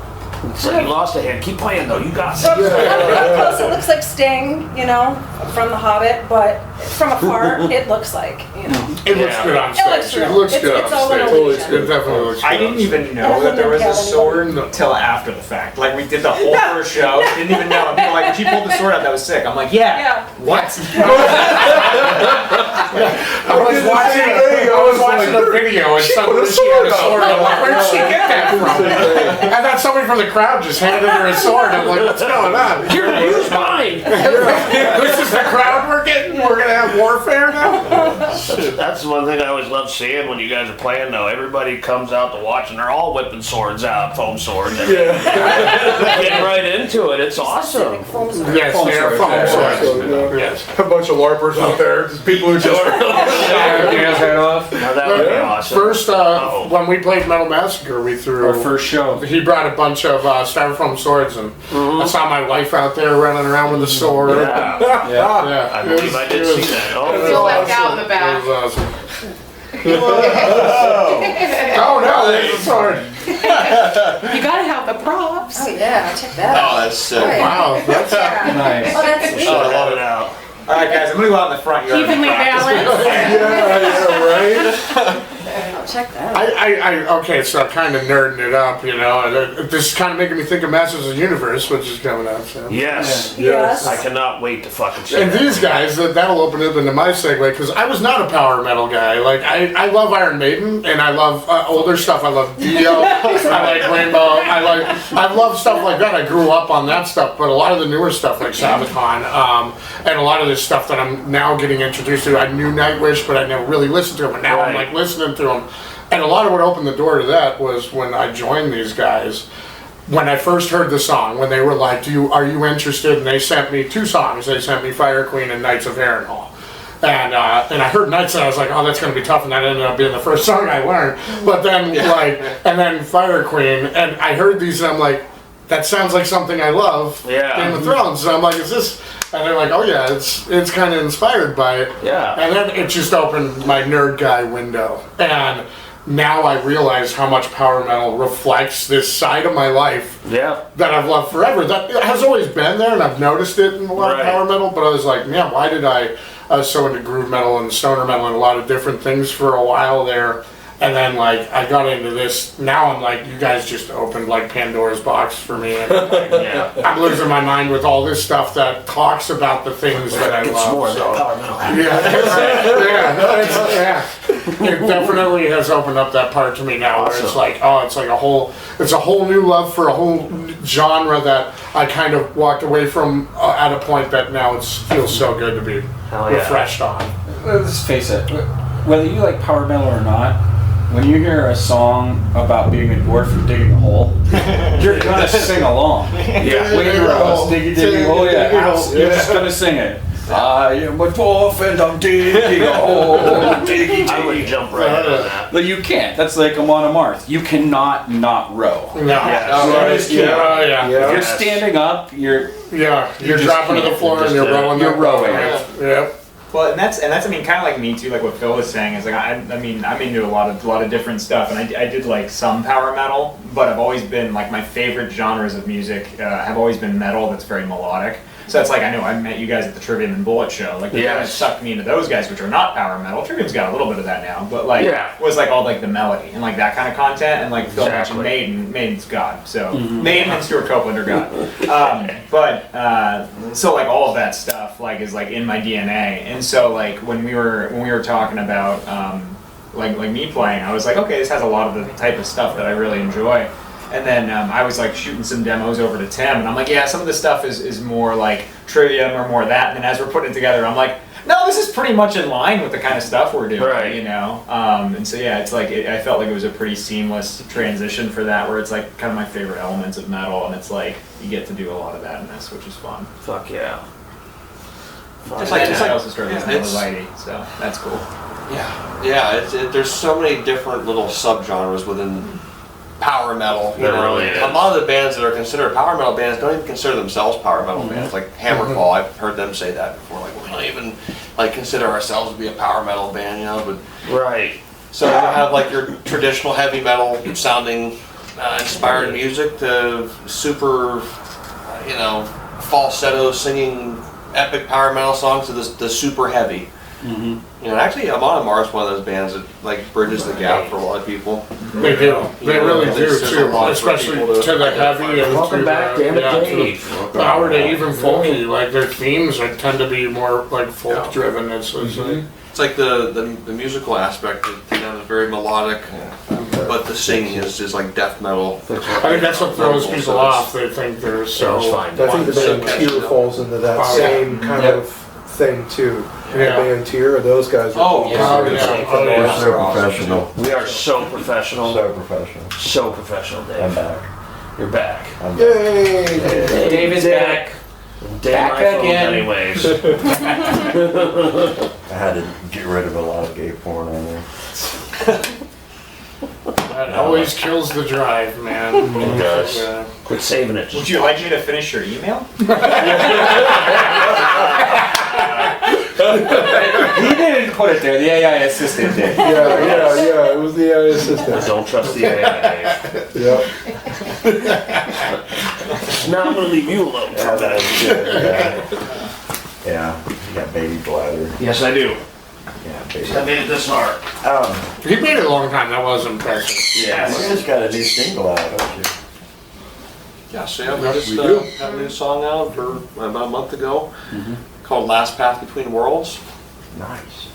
So you lost a hand. Keep playing though. You got So it. close, it looks like Sting, you know, from The Hobbit, but from afar, it looks like, you know. It looks Yeah. good on It looks stage. real. It looks It's- good it's on all an stage. illusion. It definitely looks good. I didn't even know Doesn't that there was a tell sword anybody. till after the fact. Like we did the whole first show, didn't even know. And people were like, when she pulled the sword out, that was sick. I'm like, yeah. Yeah. What? I was watching a video and somebody she had a sword. I'm like, where'd she get that from? I thought somebody from the crowd just handed her a sword. I'm like, what's going on? Here, use mine. This is the crowd we're getting? We're gonna have warfare now? That's the one thing I always love seeing when you guys are playing though. Everybody comes out to watch and they're all whipping swords out, foam swords. Getting right into it. It's awesome. Specific foam sword. Yes, they are foam swords. Yes. A bunch of LARPers out there, just people who just. head off. Now that would be awesome. First, when we played Metal Massacre, we threw. Our first show. He brought a bunch of styrofoam swords, and I saw my wife out there running around with a sword. Yeah. Yeah. I believe I did see that. It Oh, was Feel left awesome. out in the back. It was awesome. Oh no, there's a sword. You gotta have the props. Oh yeah, check that out. Oh, that's sick. Right. Wow, that's Yeah. Nice. Oh, that's should have had it out. All right, guys, I'm gonna go out in the front yard. Evenly balanced. right. oh, check that out. Okay, so I'm kind of nerding it up, you know. and this is kind of making me think of Masters of the Universe, which is coming up. So. Yes. Yes. I cannot wait to fucking see And that. these guys, that'll open up into my segue, because I was not a power metal guy. Like, I love Iron Maiden, and I love older stuff. I love Dio, I like Rainbow, I love stuff like that. I grew up on that stuff, but a lot of the newer stuff, like Sabaton, and a lot of this stuff that I'm now getting introduced to, I knew Nightwish, but I never really listened to them, and now I'm Right. like listening to them. And a lot of what opened the door to that was when I joined these guys. When I first heard the song, when they were like, are you interested? And they sent me two songs. They sent me Fire Queen and Knights of Harrenhal. And I heard Knights and I was like, oh, that's going to be tough. And that ended up being the first song I learned. But then and then Fire Queen. And I heard these and I'm like, that sounds like something I love. Yeah. Game of Thrones. And I'm like, is this? And they're like, oh yeah, it's kind of inspired by it. Yeah. And then it just opened my nerd guy window. And now I realize how much power metal reflects this side of my life Yeah. that I've loved forever. That has always been there, and I've noticed it in a lot of Right. power metal, but I was like, man, why did I was so into groove metal and stoner metal and a lot of different things for a while there. And then, like, I got into this. Now I'm like, you guys just opened, like, Pandora's box for me. And I'm, like, Yeah. I'm losing my mind with all this stuff that talks about the things that I It's love. more so. than power metal. It definitely has opened up that part to me now, where it's Awesome. like, it's a whole new love for a whole genre that I kind of walked away from at a point that now it feels so good to be Hell yeah. refreshed on. Let's face it, whether you like power metal or not, when you hear a song about being a dwarf and digging a hole, you're gonna sing along. Yeah. Waver us, digging hole, you're just gonna sing it. I am a dwarf and I'm digging a hole, diggy I would diggy. jump right in on that. But you can't. That's like I'm on a Marth. You cannot not row. No. Yeah. Just can't. Yeah. If you're Yes. standing up, you're You're just dropping to the can't. floor and you're rowing. You're that rowing. boat. Yep. Well, and that's I mean, kind of like me too. Like what Phil was saying is like I mean I'm into a lot of different stuff, and I did like some power metal, but I've always been like my favorite genres of music have always been metal that's very melodic. So that's like, I know I met you guys at the Trivium and Bullet show. Like, they kind of sucked me into those guys, which are not power metal. Trivium's got a little bit of that now, but like, was like all like the melody and like that kind of content. And like Phil mentioned Maiden's God. So Maiden and Stuart Copeland are God. So like all of that stuff like is like in my DNA. And so like when we were talking about like me playing, I was like, okay, this has a lot of the type of stuff that I really enjoy. And then I was like shooting some demos over to Tim, and I'm like, yeah, some of the stuff is more like Trivium or more that. And then as we're putting it together, I'm like, no, this is pretty much in line with the kind of stuff we're doing, you know? And so yeah, it's like, I felt like it was a pretty seamless transition for that, where it's like kind of my favorite elements of metal, and it's like, you get to do a lot of that in this, which is fun. Fuck yeah. It's like I also started listening to Lighty, so that's cool. Yeah, there's so many different little subgenres within power metal. You know, really a lot of the bands that are considered power metal bands don't even consider themselves power metal bands. Like Hammerfall, I've heard them say that before. Like, we don't even like consider ourselves to be a power metal band, you know. But so you have like your traditional heavy metal sounding inspired music to super, you know, falsetto singing epic power metal songs to the super heavy. You know, actually, Amon Amarth is one of those bands that like bridges the gap for a lot of people. They do. They really do too, especially to the heavy and to the power to even folky. Like their themes tend to be more like folk driven. It's like the musical aspect to them is very melodic, but the singing is like death metal. I think that's what throws people off. They think they're so. I think the band Tear falls into that same kind of thing too. The band Tear, those guys are so professional. We are so professional. So professional. So professional, Dave. I'm back. You're back. Yay! Dave is back. Back again. Anyways. I had to get rid of a lot of gay porn on there. That always kills the drive, man. It does. Quit saving it. Would you like me to finish your email? He didn't put it there. The AI assistant did. Yeah. It was the AI assistant. Don't trust the AI. Now I'm gonna leave you alone. Yeah, you got baby bladder. Yes, I do. Yeah, baby. I made it this far. He made it a long time. That was impressive. Yeah, you just got a new single out, don't you? Yeah, so we just had a new song out for about a month ago called Last Path Between Worlds. Nice.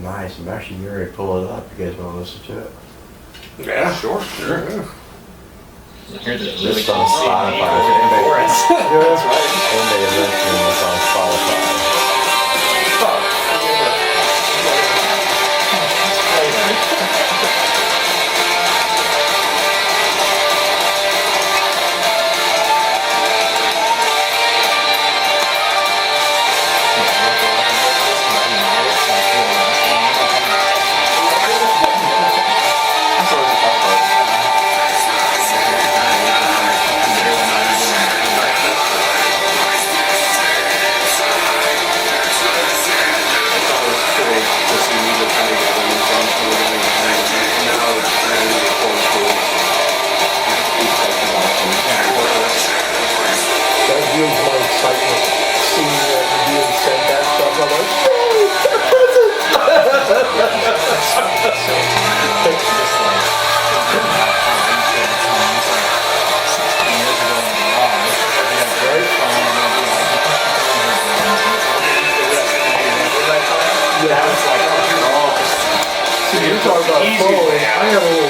Nice. I'm actually getting ready to pull it up. You guys want to listen to it? Yeah, sure. Just on Spotify. That's right. Anybody listening, it's on Spotify.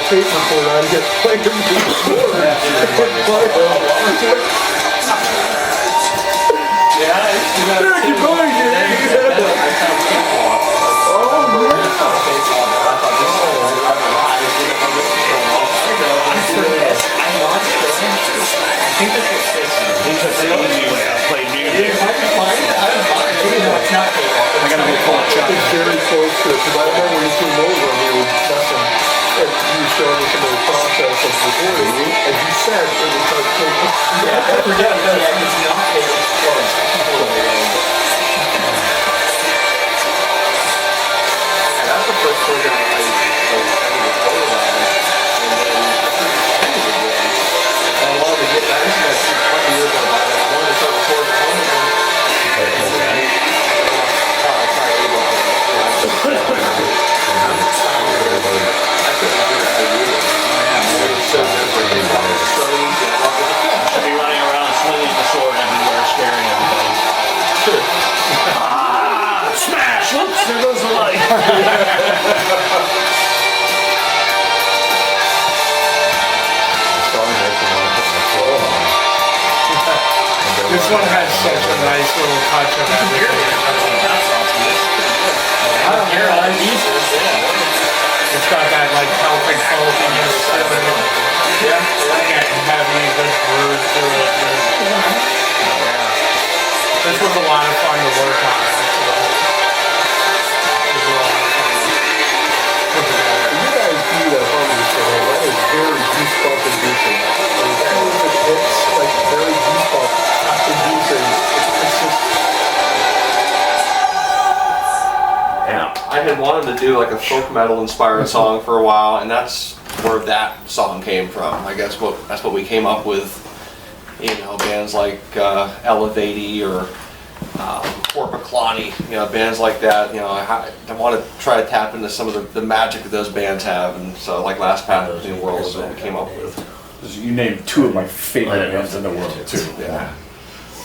Tape recorder on get playing before. Keep going, I gotta go pull a shot. It's very close to it, because I remember when you came over and we were messing, and you showed me some of the process of recording, and you said it was like, I forget, it's not program I was recording on, and then I wanted to get back to that 20 years ago. I wanted to start recording home again. Should be running around swinging the sword everywhere, scaring everybody. Ah, smash! Oops, there goes the light. This one has such a nice little touch of everything. It's got that like Celtic folkiness to it. Yeah. That heavy, good groove to it. This was a lot of fun to work on. It was a lot of fun to put together. You guys do that harmony for me. That is very goosebump inducing. It's like very goosebump inducing. It's just. I had wanted to do like a folk metal inspired song for a while, and that's where that song came from. I guess that's what we came up with. You know, bands like Elevatey or Corpaclani, you know, bands like that. You know, I want to try to tap into some of the magic that those bands have, and so like Last Path of the New World is what we came up with. You named two of my favorite bands in the world too. Yeah.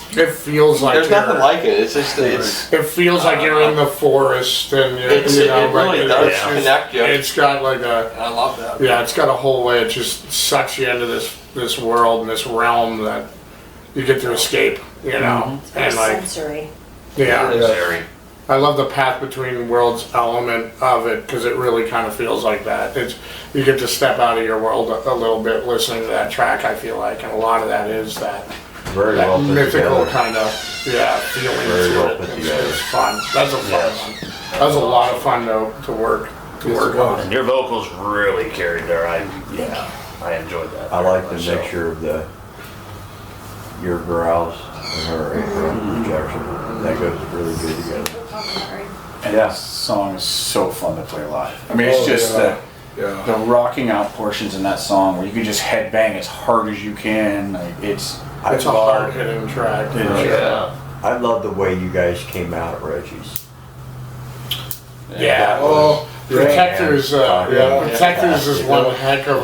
It feels like There's nothing like it. It's just it feels like you're in the forest and you're, it really does it's connect you. It's got like I love that. yeah, it's got a whole way. It just sucks you into this world and this realm that you get to escape. You know, It's very and like sensory. yeah. I love the path between worlds element of it because it really kind of feels like that. You get to step out of your world a little bit listening to that track. I feel like, and a lot of that is that. Very well put mythical together. kind of feeling Very to well it. put It's together. fun. That's a fun one. That was a lot of fun to work on. And your vocals really carried there. I enjoyed that. I like the very much mixture of your growls and her projection. That goes really good together. And that song is so fun to play live. I mean, it's just the rocking out portions in that song where you can just headbang as hard as you can. Like It's a hard hitting track. Yeah. I love the way you guys came out at Reggie's. Yeah. Oh, Protectors. Protectors is one heck of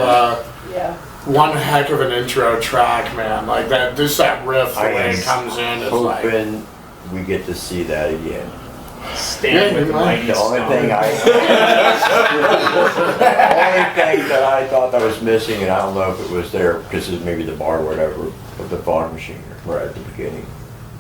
an intro track, man. Like that. Just that riff, the way it comes in. It's like. Hoping we get to see that again. Stand with the mighty The only stone. thing that I thought that was missing, and I don't know if it was there because it's maybe the bar or whatever, but the fog machine right at the beginning.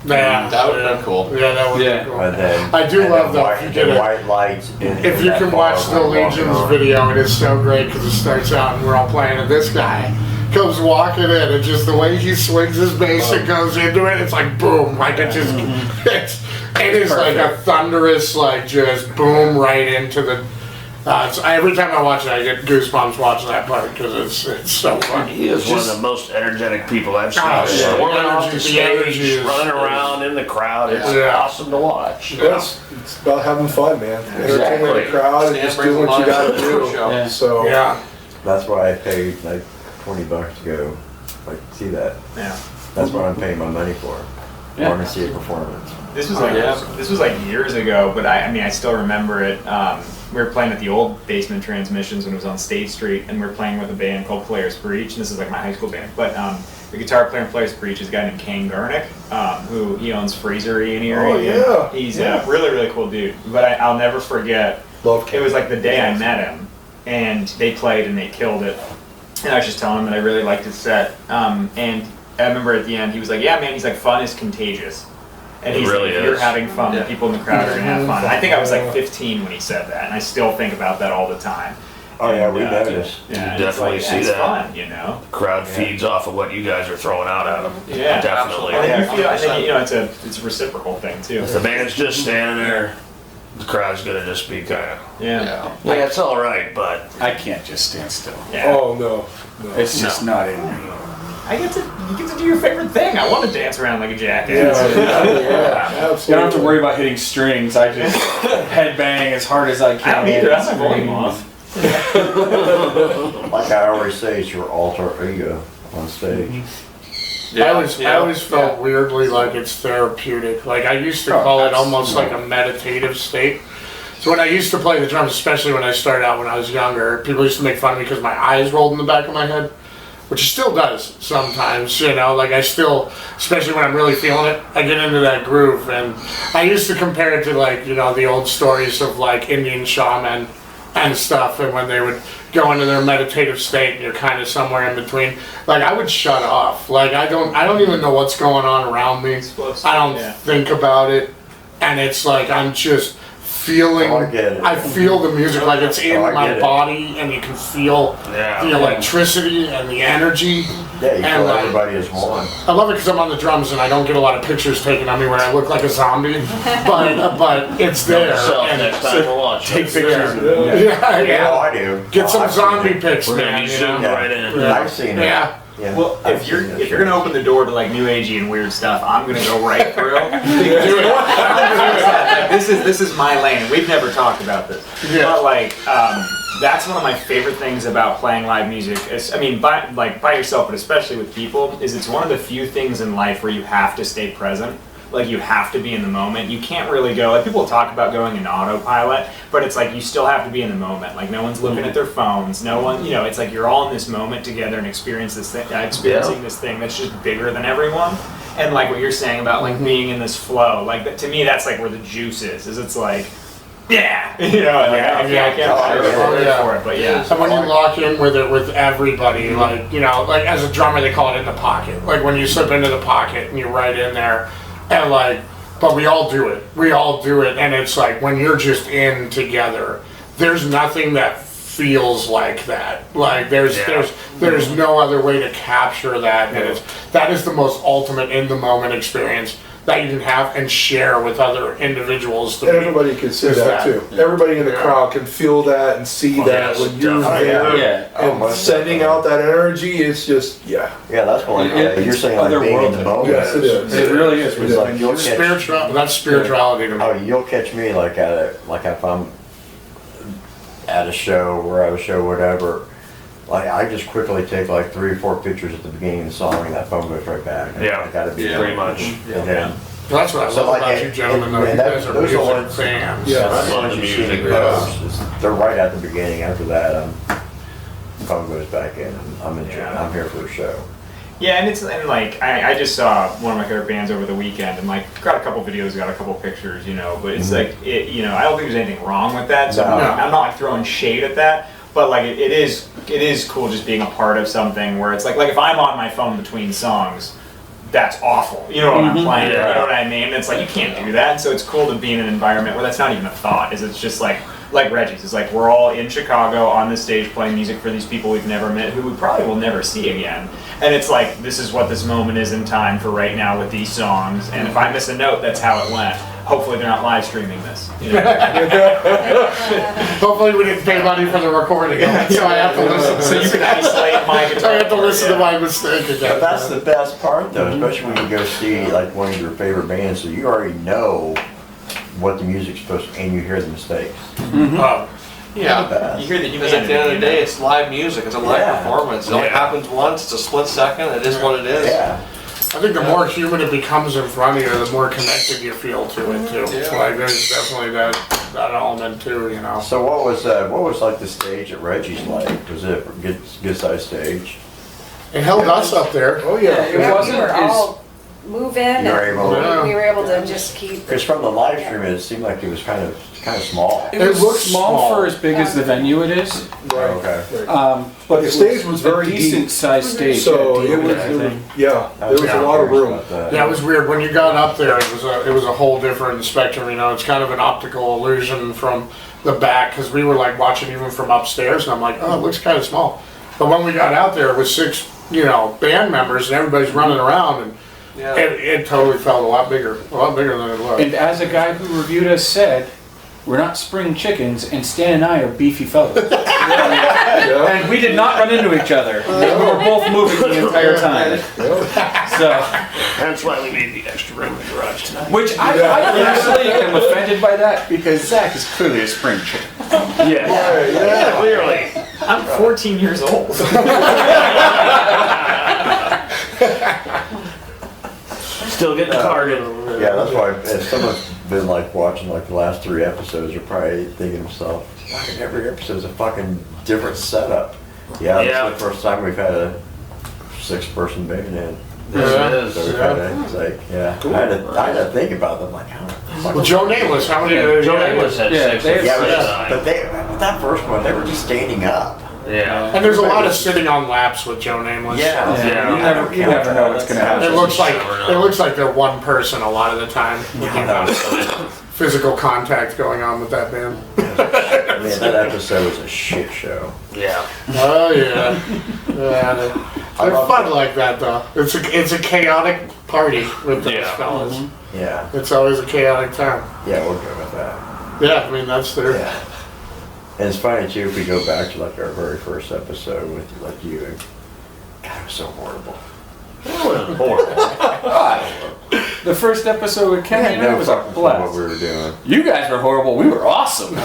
Yeah, That would have been cool. Yeah, that would be cool. And then I do love that. If you get white lights. If you can watch the Legion's video, it is so great because it starts out and we're all playing and this guy comes walking in and just the way he swings his bass and goes into it, it's like boom, like it just, it is like a thunderous, like just boom right into the, every time I watch it I get goosebumps watching that part because it's so fun. He is one of the most energetic people I've seen. Oh, yeah. Swirling off the The energy stage, is- running around in the crowd. It's Yeah. awesome to watch. Yes, it's about having fun, man. Entertaining the Exactly. crowd and just doing what you gotta do. Yeah. So, Yeah. That's why I paid like $20 to go, like, see that. Yeah. That's what I'm paying my money for. I want to see a performance. This was like years ago, but I mean I still remember it. We were playing at the old Basement Transmissions when it was on State Street, and we were playing with a band called Players Breach. And this is like my high school band, but the guitar player in Players Breach is a guy named Kane Garnick, who he owns Freezery in Erie. Oh, yeah. He's a really cool dude. But I'll never forget. love It was like the day I met him, and they played and they killed it. And I was just telling him that I really liked his set. And I remember at the end he was like, "Yeah, man," he's like, "Fun is contagious." And he's really like, if you're is. having fun, the people in the crowd are gonna have fun. And I think I was like 15 when he said that, and I still think about that all the time. Oh yeah, And, we noticed. Yeah, You and definitely it's see it's that. fun, you know. Crowd feeds off of what you guys are throwing out at them. Yeah, Definitely. And you feel, 100%. you know, it's a reciprocal thing too. If the band's just standing there, the crowd's gonna just be kind of, Yeah. yeah, it's all right, but I can't just stand still. Yeah. Oh, no. It's just not in me. you get to do your favorite thing. I want to dance around like a jackass. Absolutely. You don't have to worry about hitting strings. I just headbang as hard as I can. I don't either. I have my volume off. Like I always say, it's your alter ego on stage. I always felt weirdly like it's therapeutic. Like I used to call it almost like a meditative state. So when I used to play the drums, especially when I started out when I was younger, people used to make fun of me because my eyes rolled in the back of my head, which it still does sometimes, you know, like I still, especially when I'm really feeling it, I get into that groove. And I used to compare it to like, you know, the old stories of like Indian shaman and stuff, and when they would go into their meditative state and you're kind of somewhere in between, like I would shut off. Like I don't even know what's going on around me. I don't think about it, and it's like I'm just feeling, I feel the music like it's in my body, and you can feel the electricity and the energy. Yeah, you feel everybody is one. I love it because I'm on the drums and I don't get a lot of pictures taken on me when I look like a zombie, but it's there. And next time we'll watch. Take pictures of it. Yeah, I do. Get some zombie pics, We're gonna man. be You zoomed know? right in. I've seen it. Yeah. Yeah. Well, if you're gonna open the door to like new agey and weird stuff, I'm gonna go right through. This is my lane. We've never talked about this, but like that's one of my favorite things about playing live music. I mean, by yourself, but especially with people, is it's one of the few things in life where you have to stay present. Like you have to be in the moment. You can't really go, like people talk about going in autopilot, but it's like you still have to be in the moment. Like no one's looking at their phones. No one, you know, it's like you're all in this moment together and experiencing this thing that's just bigger than everyone. And like what you're saying about like being in this flow, like to me that's like where the juice is it's like, you know, like I can't for it, but yeah. And when you lock in with it with everybody, like, you know, like as a drummer they call it in the pocket. Like when you slip into the pocket and you're right in there. And like, but we all do it. And it's like when you're just in together, there's nothing that feels like that. Like there's no other way to capture that. And that is the most ultimate in the moment experience that you can have and share with other individuals. And everybody can see that too. Everybody in the crowd can feel that and see that when you're there and sending out that energy. It's just Yeah, that's what you're saying, like being in the moment. Yes, it is. It really is. It's like you'll catch, that's spirituality to me. Oh, you'll catch me like if I'm at a show, whatever. Like I just quickly take like 3 or 4 pictures at the beginning of the song, and that phone goes right back. Yeah, I gotta be pretty much. And then, That's what I love about you gentlemen. Though. You guys are music fans. Yeah, that's the ones you see the posts. They're right at the beginning. After that, phone goes back in, and I'm here for the show. Yeah, and I just saw one of my favorite bands over the weekend, and like got a couple videos, got a couple pictures, you know. But it's like you know, I don't think there's anything wrong with that. So I'm not like throwing shade at that. But like it is cool just being a part of something where it's like if I'm on my phone between songs, that's awful. You know what I'm playing. You know what I mean? It's like you can't do that. And so it's cool to be in an environment where that's not even a thought. It's just like Reggie's. It's like we're all in Chicago on the stage playing music for these people we've never met, who we probably will never see again. And it's like this is what this moment is in time for right now with these songs. And if I miss a note, that's how it went. Hopefully they're not live streaming this. You know? Hopefully we didn't pay money for the recording, so I have to listen. So you can isolate my guitar. I have to listen to my mistake again. But that's the best part, though, especially when you go see like one of your favorite bands, so you already know what the music's supposed to, and you hear the mistakes. Yeah, you hear the because at the end of the day, it's live music. It's a live performance. It only happens once. It's a split second. It is what it is. Yeah. I think the more human it becomes in front of you, the more connected you feel to it too. Yeah. Like there's definitely that element too, you know. So what was like the stage at Reggie's like? Was it a good sized stage? It held us up there. Oh yeah. We were all move in. You were able to, We were able to just keep. because from the live stream it seemed like it was kind of small. It looks small for as big as the venue it is. Oh, okay. But The stage was very a decent deep. sized stage. So yeah, it was there was a lot of room. Yeah, it was weird. When you got up there, it was a whole different spectrum. You know, it's kind of an optical illusion from the back because we were like watching even from upstairs, and I'm like, oh, it looks kind of small. But when we got out there, it was 6, band members, and everybody's running around, and it totally felt a lot bigger than it was. And as a guy who reviewed us said, we're not spring chickens, and Stan and I are beefy fellas. And we did not run into each other. We were both moving the entire time. So, That's why we made the extra room in the garage tonight. which I personally am offended by that because Zach is clearly a spring chicken. Yeah, clearly. I'm 14 years old. Still getting the card in. Yeah, that's why if someone's been like watching like the last 3 episodes, they're probably thinking to themselves, fucking every episode's a fucking different setup. Yeah, Yeah. this is the first time we've had a 6-person band in. This is. So we've had it's like, yeah. I had to think about them, like, how the fuck. Well, Joe Nameless, how many? Joe Nameless had Yeah, 6. they- Yeah, but but that first one, they were just standing up. yeah. And there's a lot of sitting on laps with Joe Nameless. Yeah. Yeah, you never know what's gonna happen. It looks like they're one person a lot of the time. With the amount of physical contact going on with that band. Man, that episode was a shit show. Yeah. Oh yeah, yeah. They're fun like that though. It's a chaotic party with those Yeah. fellas. Yeah. It's always a chaotic time. Yeah, we're good with that. Yeah, I mean that's their. Yeah. And it's funny too if we go back to like our very first episode with like you. God, it was so horrible. The first episode with Kenny and I was a fucking clue what blast. we were doing. You guys were horrible. We were awesome.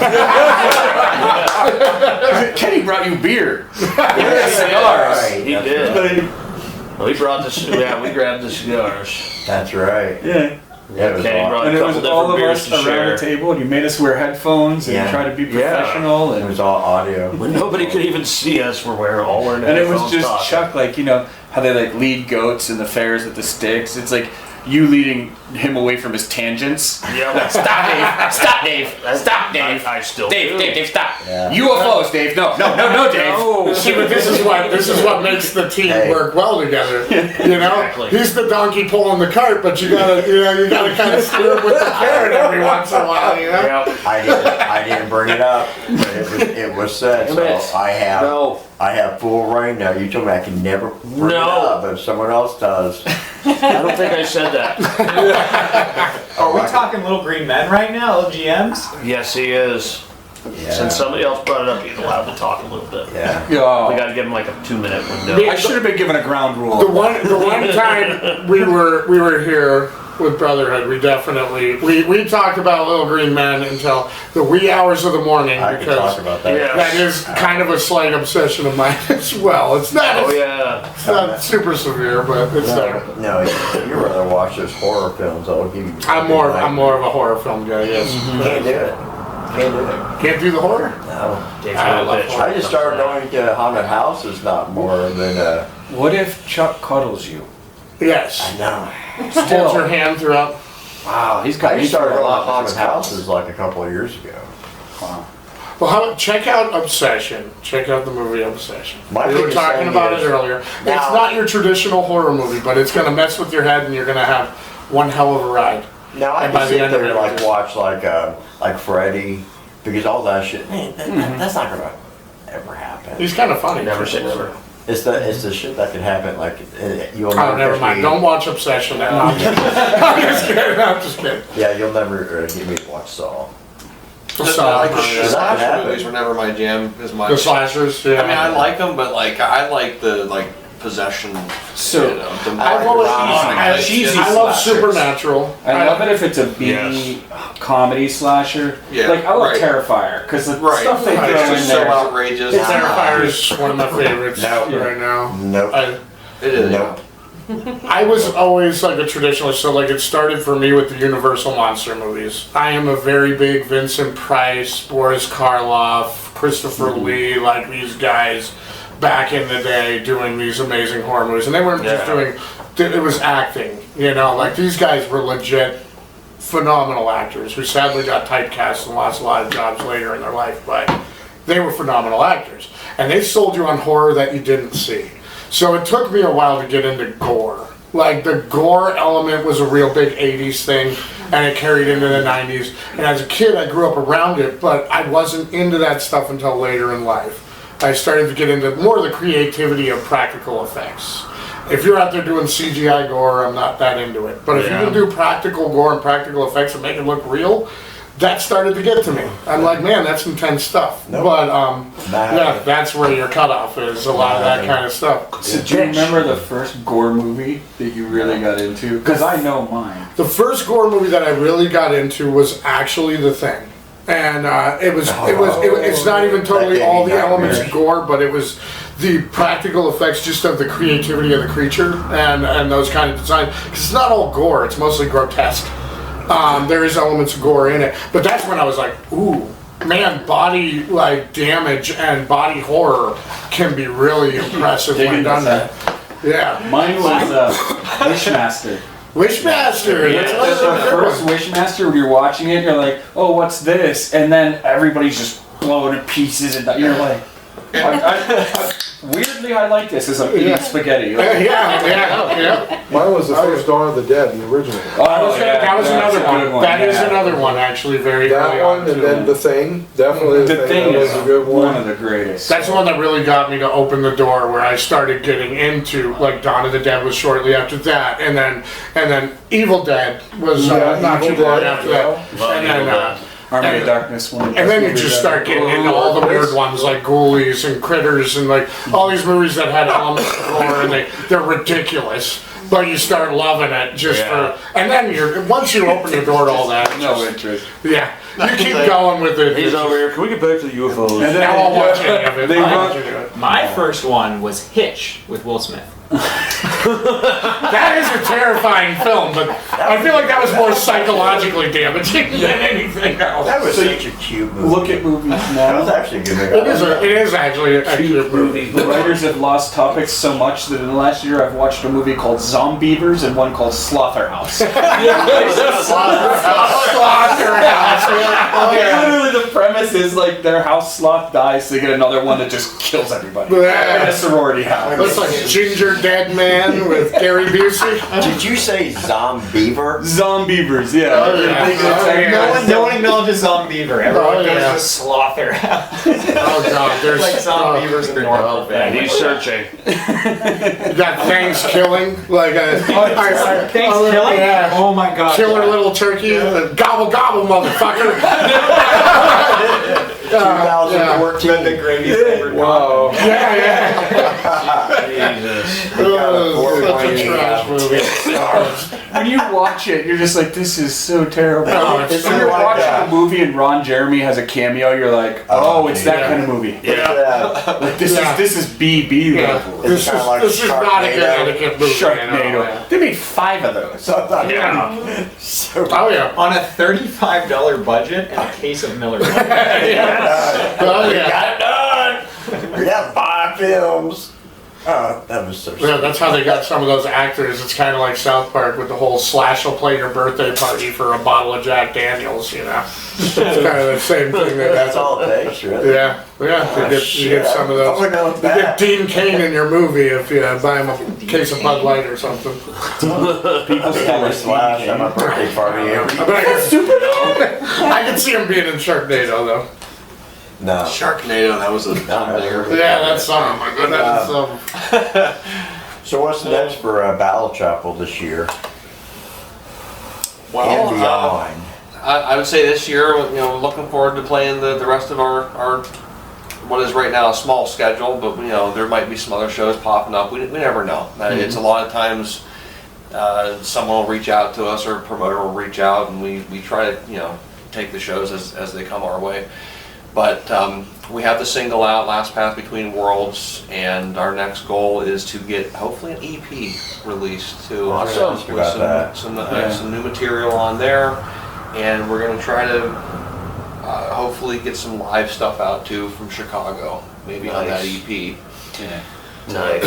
Kenny brought you beer. Cigars. Right, He that's did. right. We brought the we grabbed the cigars. That's right. Yeah. Yeah, it was Kenny awesome. brought And a it was couple all of different beers us to around share. the table, and you made us wear headphones and Yeah. try to be Yeah. professional. It And, was all audio. When nobody could even see us, we're all wearing and it was headphones just talking. Chuck, like, you know, how they like lead goats in the fairs with the sticks. It's like you leading him away from his tangents. Yeah. Like, stop, Dave. Stop, Dave. Stop, Dave. I still Dave, do. Dave, stop. Yeah. UFOs, Dave. No, Dave. No. See, but this is what makes the team Hey. work well together. You know, Exactly. he's the donkey pulling the cart, but you gotta kind of steer him with the carrot every once in a while. You know. Yeah. I didn't bring it up, but it was said. Damn it. So I have full reign now. You told me I can never bring it No. up, but if someone else does. I don't think I said that. Are we talking Little Green Men right now, LGMs? Yes, he is. Yeah. Since somebody else brought it up, he's allowed to talk a little bit. Yeah. We Oh, got to give him like a 2-minute window. I should have been given a ground The rule. one time we were here with Brotherhood, we talked about Little Green Men until the wee hours of the morning I can because talk about that. Yeah. that is kind of a slight obsession of mine as well. It's not Oh yeah. it's not super severe, but it's there. No, you rather watch those horror films. I'll give you. I'm more of a horror film guy. Yes, Can't do it. Can't do it. can't do the horror. No. Dave's I a love bitch. I just started going to haunted houses not more than What if Chuck cuddles you? Yes, I know. holds your hand throughout. Wow, he's got I me started through a going to lot with haunted his cuddles. houses like a couple of years ago. Wow. Well, check out Obsession. Check out the movie Obsession. My We were biggest talking thing about is- it earlier. Now- It's not your traditional horror movie, but it's going to mess with your head, and you're going to have one hell of a ride. Now I And by can the sit end of there and it, like just- watch like Freddy because all that shit. Man, that's not gonna ever happen. He's kind of funny. Never say never. It's the shit that can happen. Like you'll Oh, never. never catch mind. me- Don't watch Obsession. I'm just kidding. I'm just kidding. Yeah, you'll never get me to watch Saw. So, Like the That slasher happened. movies were never my jam as much. the slashers. Yeah. I mean, I like them, but like I like the possession. So, you know, the I've more always- demonic, cheesy I love slashers. Supernatural. I love it if it's a B Yes. comedy slasher. Yeah, Like I love right. Terrifier because the Right. stuff they Right. throw It's in just so there. outrageous. Terrifier is one of my favorites No. right now. Nope. It is. Nope. I was always like a traditionalist, so like it started for me with the Universal monster movies. I am a very big Vincent Price, Boris Karloff, Christopher Lee, like these guys back in the day doing these amazing horror movies. And they weren't just Yeah. doing, it was acting, you know, like these guys were legit phenomenal actors who sadly got typecast and lost a lot of jobs later in their life, but they were phenomenal actors. And they sold you on horror that you didn't see. So it took me a while to get into gore. Like the gore element was a real big 80s thing and it carried into the 90s. And as a kid I grew up around it, but I wasn't into that stuff until later in life. I started to get into more of the creativity of practical effects. If you're out there doing CGI gore, I'm not that into it. But if you can do practical gore and practical effects and make it look real, that started to get to me. I'm like, man, that's intense stuff. Nope. But yeah, that's where your cutoff is. A lot of that kind of stuff. So do you remember the first gore movie that you really got into? Because I know mine. The first gore movie that I really got into was actually The Thing. And it's not even totally all the elements of gore, but it was the practical effects just of the creativity of the creature and those kind of designs. Because it's not all gore, it's mostly grotesque. There is elements of gore in it. But that's when I was like, ooh, man, body like damage and body horror can be really impressive when done that. Yeah. Mine was Wishmaster. Wishmaster! Yeah. That's The first Wishmaster, when you're watching it, you're like, oh, what's this? And then everybody's just blowing to pieces, and you're like, weirdly, I like this as I'm eating spaghetti. yeah. Mine was the first Dawn of the Dead, the original. That was another one. That is yeah. another one, actually, very early That on. one, and too. then The Thing. Definitely The Thing that was is a good one one. of the greatest. That's the one that really got me to open the door, where I started getting into, like, Dawn of the Dead was shortly after that, and then Evil Dead was not too Evil long Dead, after that. And then, Army of Darkness one. and then you just start getting into all the weird ones like Ghoulies and Critters and like all these movies that had elements of horror and they're ridiculous, but you start loving it just for. And then once you open the door to all that, No interest. yeah, you keep going with it. He's over here. Can we get back to the UFOs? And then Now I'll watch any of it. They I'll run- watch any of it. My first one was Hitch with Will Smith. That is a terrifying film, but I feel like that was more psychologically damaging than anything else. That was such a cute movie. Look at movies That was now. actually a good movie. It is actually a cute movie. The writers have lost topics so much that in the last year I've watched a movie called Zombievers and one called Slaughterhouse. Literally the premise is like their house sloth dies, so they get another one that just kills everybody. In a sorority house. Looks like Ginger Dead Man with Gary Busey. Did you say Zombeaver? Zombievers, yeah. Oh, yeah. No one acknowledges Zombiever. Everyone Oh, yeah. goes to Slaughterhouse. Oh god, there's Like Zombievers in the North. And he's searching. you got Thanks killing like a Thanks, Killing? Yeah. Oh my god. Killer little turkey, gobble gobble, motherfucker. 2014. The greatest ever. Wow. Yeah. Jesus. Such a trash movie. When you watch it, you're just like, this is so terrible. No, it's If so you're like watching that. a movie and Ron Jeremy has a cameo, you're like, oh, it's that kind of movie. Yeah. Like this is BB level. This kinda like is not a Sharknado. Connecticut movie. Sharknado. They made 5 of those. Yeah. So, Oh yeah. On a $35 budget and a case of Miller. Oh yeah. got it done. We got 5 films. Oh, that was so. Yeah, that's how they got some of those actors. It's kind of like South Park with the whole slash will play your birthday party for a bottle of Jack Daniels, you know. It's kind of the same thing That's all it takes, really. Yeah, you get some of those. I'm gonna You get Dean Cain in your movie if you buy him a case of Bud Light or something. People still Or Slash at my birthday party every I bet I can, I can see him being in Sharknado though. No. Sharknado, that was a bigger. Yeah, that's something. My goodness. So what's next for Battle Chapel this year? Well, and beyond. I would say this year, looking forward to playing the rest of our what is right now a small schedule, but there might be some other shows popping up. We never know. It's a lot of times someone will reach out to us or a promoter will reach out, and we try to take the shows as they come our way. But we have the single out, Last Path Between Worlds, and our next goal is to get hopefully an EP released too. Awesome. With About that. some new material on there, and we're going to try to hopefully get some live stuff out too from Chicago, maybe on that EP. Yeah. Nice.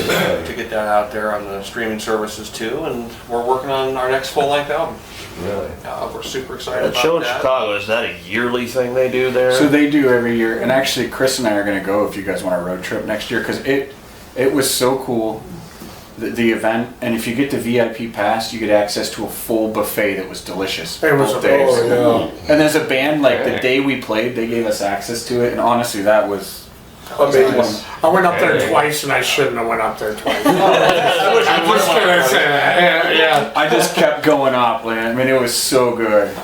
To get that out there on the streaming services too, and we're working on our next full-length album. Really? We're super excited That show in about that. Chicago, is that a yearly thing they do there? So they do every year, and actually Chris and I are going to go if you guys want a road trip next year, because it was so cool, the event, and if you get the VIP pass, you get access to a full buffet that was delicious. It was both days. yeah. And there's a band, like the day we played, they gave us access to it, and honestly that was Amazing. I went up there twice and I shouldn't have went up there twice. I'm just gonna say that. Yeah. I just kept going up, man. I mean, it was so good.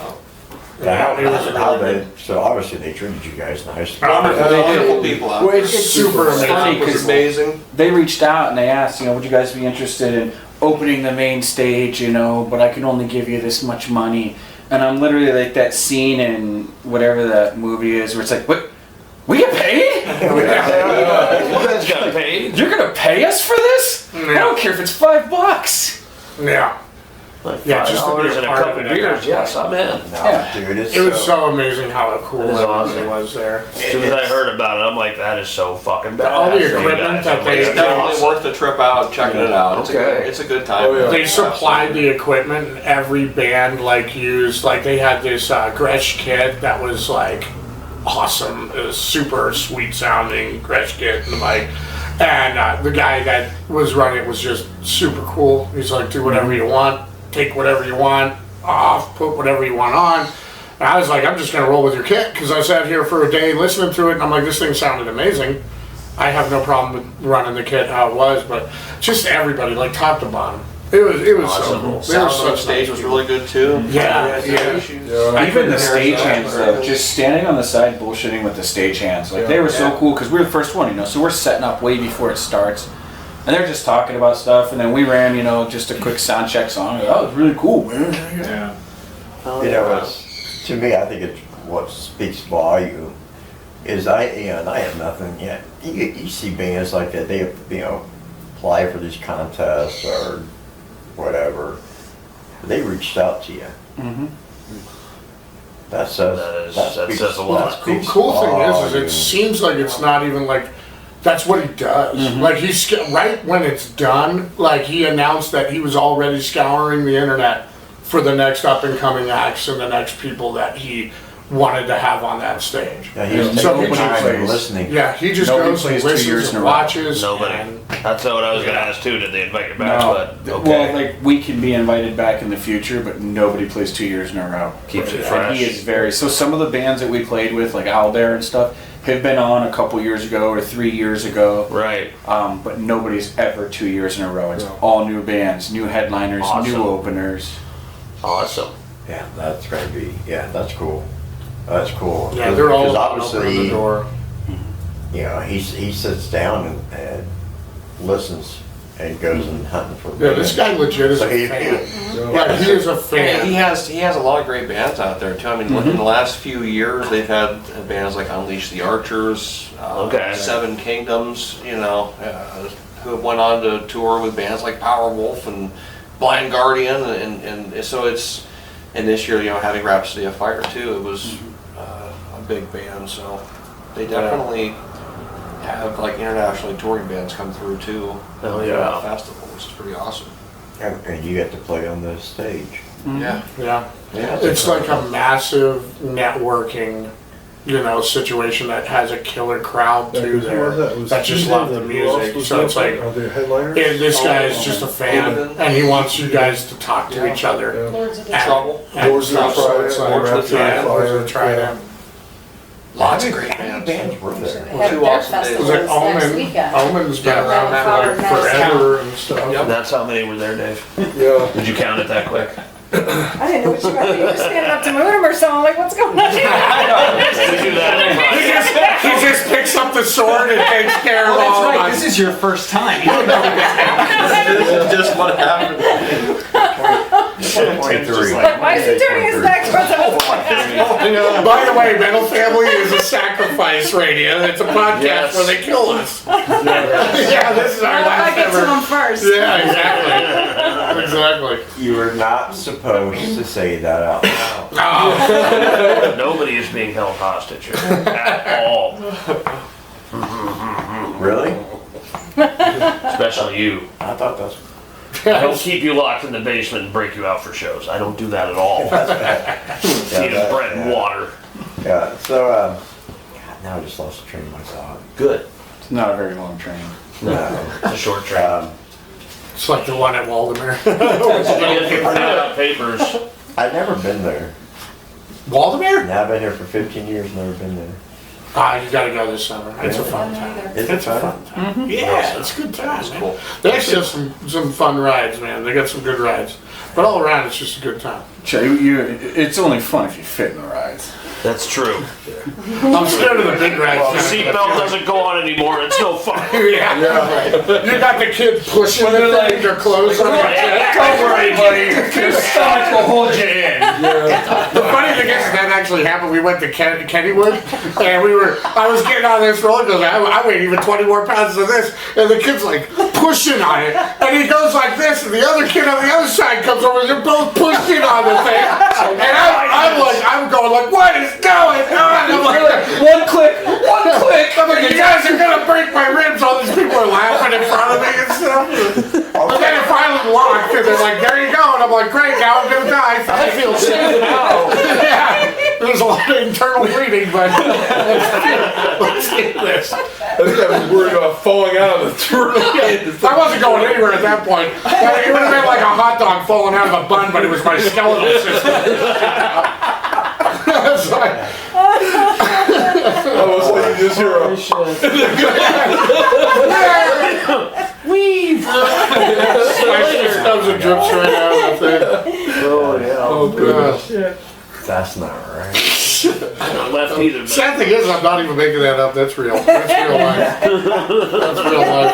So obviously they treated you guys nice. Wonderful people out there. It's super Staff amazing. was amazing. They reached out and they asked, would you guys be interested in opening the main stage, but I can only give you this much money. And I'm literally like that scene in whatever that movie is where it's like, what? We get paid? You guys got paid? You're gonna pay us for this? I don't care if it's $5. Yeah. Like Yeah, $5 just to be a and a part couple of it at beers. that Yes, point. I'm in. No, Yeah. dude, It was so amazing how cool That is everything awesome. was there. As soon as I heard about it, I'm like, that is so fucking bad. All the equipment that they- It's definitely worth the trip out, checking it out. Okay. It's a good time. Oh, yeah. They supplied the equipment and every band used, they had this Gretsch kit that was awesome. It was super sweet sounding Gretsch kit and and the guy that was running it was just super cool. He's like, do whatever you want, take whatever you want off, put whatever you want on. And I was like, I'm just gonna roll with your kit because I sat here for a day listening to it and I'm like, this thing sounded amazing. I have no problem with running the kit how it was, but just everybody, top to bottom. It was so cool. They were Sound on such stage nice was people. really good too. Yeah, Yeah. Even the stagehands, though, just standing on the side bullshitting with the stagehands, they were so cool because we were the first one, so we're setting up way before it starts, and they're just talking about stuff, and then we ran, just a quick sound check song. That was really cool, man. Yeah. To me, I think it's what speaks volume is and I have nothing yet. You see bands like that, they apply for these contests or whatever. They reached out to you. Mm-hmm. That says That says a lot. that The speaks cool thing is volume. it seems like it's not even that's what he does. He's right when it's done. He announced that he was already scouring the internet for the next up and coming acts and the next people that he wanted to have on that stage. Yeah, he's So taking he time just- and listening. Yeah, he just Nobody goes and plays 2 years listens in and a row. watches. Nobody. And That's what I was gonna ask too. Did they invite you back? But Well, we can be invited back in the future, but nobody plays 2 years in a row. Keeps it And fresh. he is so some of the bands that we played with, like Owlbear and stuff, have been on a couple years ago or 3 years ago. Right. But nobody's ever 2 years in a row. It's all new bands, new headliners, Awesome. new openers. Awesome. Yeah, that's gonna be. Yeah, that's cool. That's cool. yeah, they're all Because opening the door. he sits down and listens and goes and hunting for. Yeah, this guy legit is So a he- fan. Yeah, he is a Yeah, fan. he has a lot of great bands out there too. I mean, in the last few years, they've had bands like Unleash the Archers, Okay. Seven Kingdoms, who went on to tour with bands like Powerwolf and Blind Guardian, and so it's, and this year, having Rhapsody of Fire too, it was a big band, so they definitely have internationally touring bands come through too. Oh, for yeah. that festival, which is pretty awesome. And you get to play on the stage. Yeah. Yeah. Yeah, It's like a massive networking, situation that has a killer crowd too there that just love the music. So it's like, Are they headliners? and this guy is just a fan and he wants you guys to talk to each other. Yeah. Lords of the And- Trouble. and Lords of the stuff, so it's Trident, like- Lords of the yeah, Trident. Lords of the Trident. Lots of great How many bands. bands were there? Had Two their awesome days. It festivals was like next Omen. weekend. Omen's been Yeah. around Grandfather for Mass forever and stuff. Yep. That's how many were there, Dave? Yeah. Did you count it that quick? I didn't know what you were. You were standing up to move him or something. I'm like, what's going on? We do that. He just picks up the sword and takes care of all of us. This is your first time. This is just what happened. 23. Like, why is he turning his back towards us? By the way, Metal Family is a sacrifice radio. It's a podcast Yes. where they kill us. Yeah, this is our I last get to ever. him first. Yeah, exactly. Exactly. You were not supposed to say that out loud. Oh, Nobody is being held hostage here at all. Really? Especially you. I thought that's. I don't keep you locked in the basement and break you out for shows. I don't do that at all. Eat that- bread and yeah. water. Yeah. So, God, now I just lost the train of my thought. Good. It's not a very long train. No. It's a short train. it's like the one at Waldemar. You get to print out papers. I've never been there. Waldemar? Now I've been here for 15 years, never been there. You gotta go this summer. It's a fun time. Is it fun? Yeah, it's a good time, man. They actually have some fun rides, man. They got some good rides. But all around, it's just a good time. It's only fun if you fit in the rides. That's true. I'm scared of the big rides. The seatbelt doesn't go on anymore. It's no fun. Yeah. You got the kid pushing the thing, their clothes on your head. Don't worry, buddy. Your stomach will hold you in. The funny thing is that actually happened. We went to Kennywood, and I was getting on this roller coaster. I weighed even 20 more pounds than this, and the kid's like pushing on it, and he goes like this, and the other kid on the other side comes over, and they're both pushing on the thing, and I'm going like, what is going on? I'm like, One click. I'm like, you guys are gonna break my ribs. All these people are laughing in front of me and stuff. But then it finally locked, and they're like, there you go, and I'm like, great, now I'm gonna die. I feel safe now. Yeah, there's a lot of internal bleeding, but let's do this. I think I was worried about falling out of the turtle. I wasn't going anywhere at that point. It would have been like a hot dog falling out of a bun, but it was my skeletal system. It's like, I was like, you just hear a... Weave. it comes and drips right out of that thing. Oh, yeah. Oh, gosh. That's not right. I'm not left either. But Sad thing is, I'm not even making that up. That's real. That's real life. That's real life.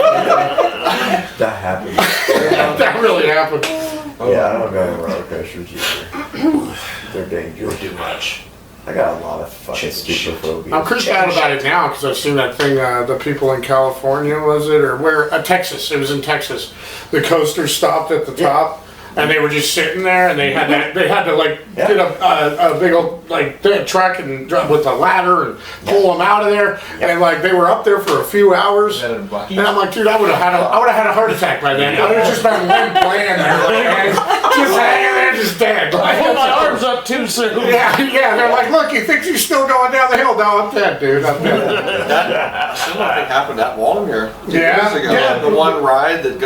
That happened. That really happened. Yeah, I don't go on roller coasters either. They're dangerous. too much. I got a lot of fucking stupid phobias. I'm creeped out about it now because I've seen that thing, the people in California, was it? Or where? Texas. It was in Texas. The coaster stopped at the top. And they were just sitting there, and they had to like get a big old like truck and with a ladder and pull them out of there, and like they were up there for a few hours. And I'm like, dude, I would have had a heart attack by then. I would have just been limp laying there, like, just hanging there, just dead. I pulled my arms up too soon. Yeah. They're like, look, you think you're still going down the hill? No, I'm dead, dude. I'm dead. That I think happened at Walmere 2 Yeah. years ago. Yeah. The one ride that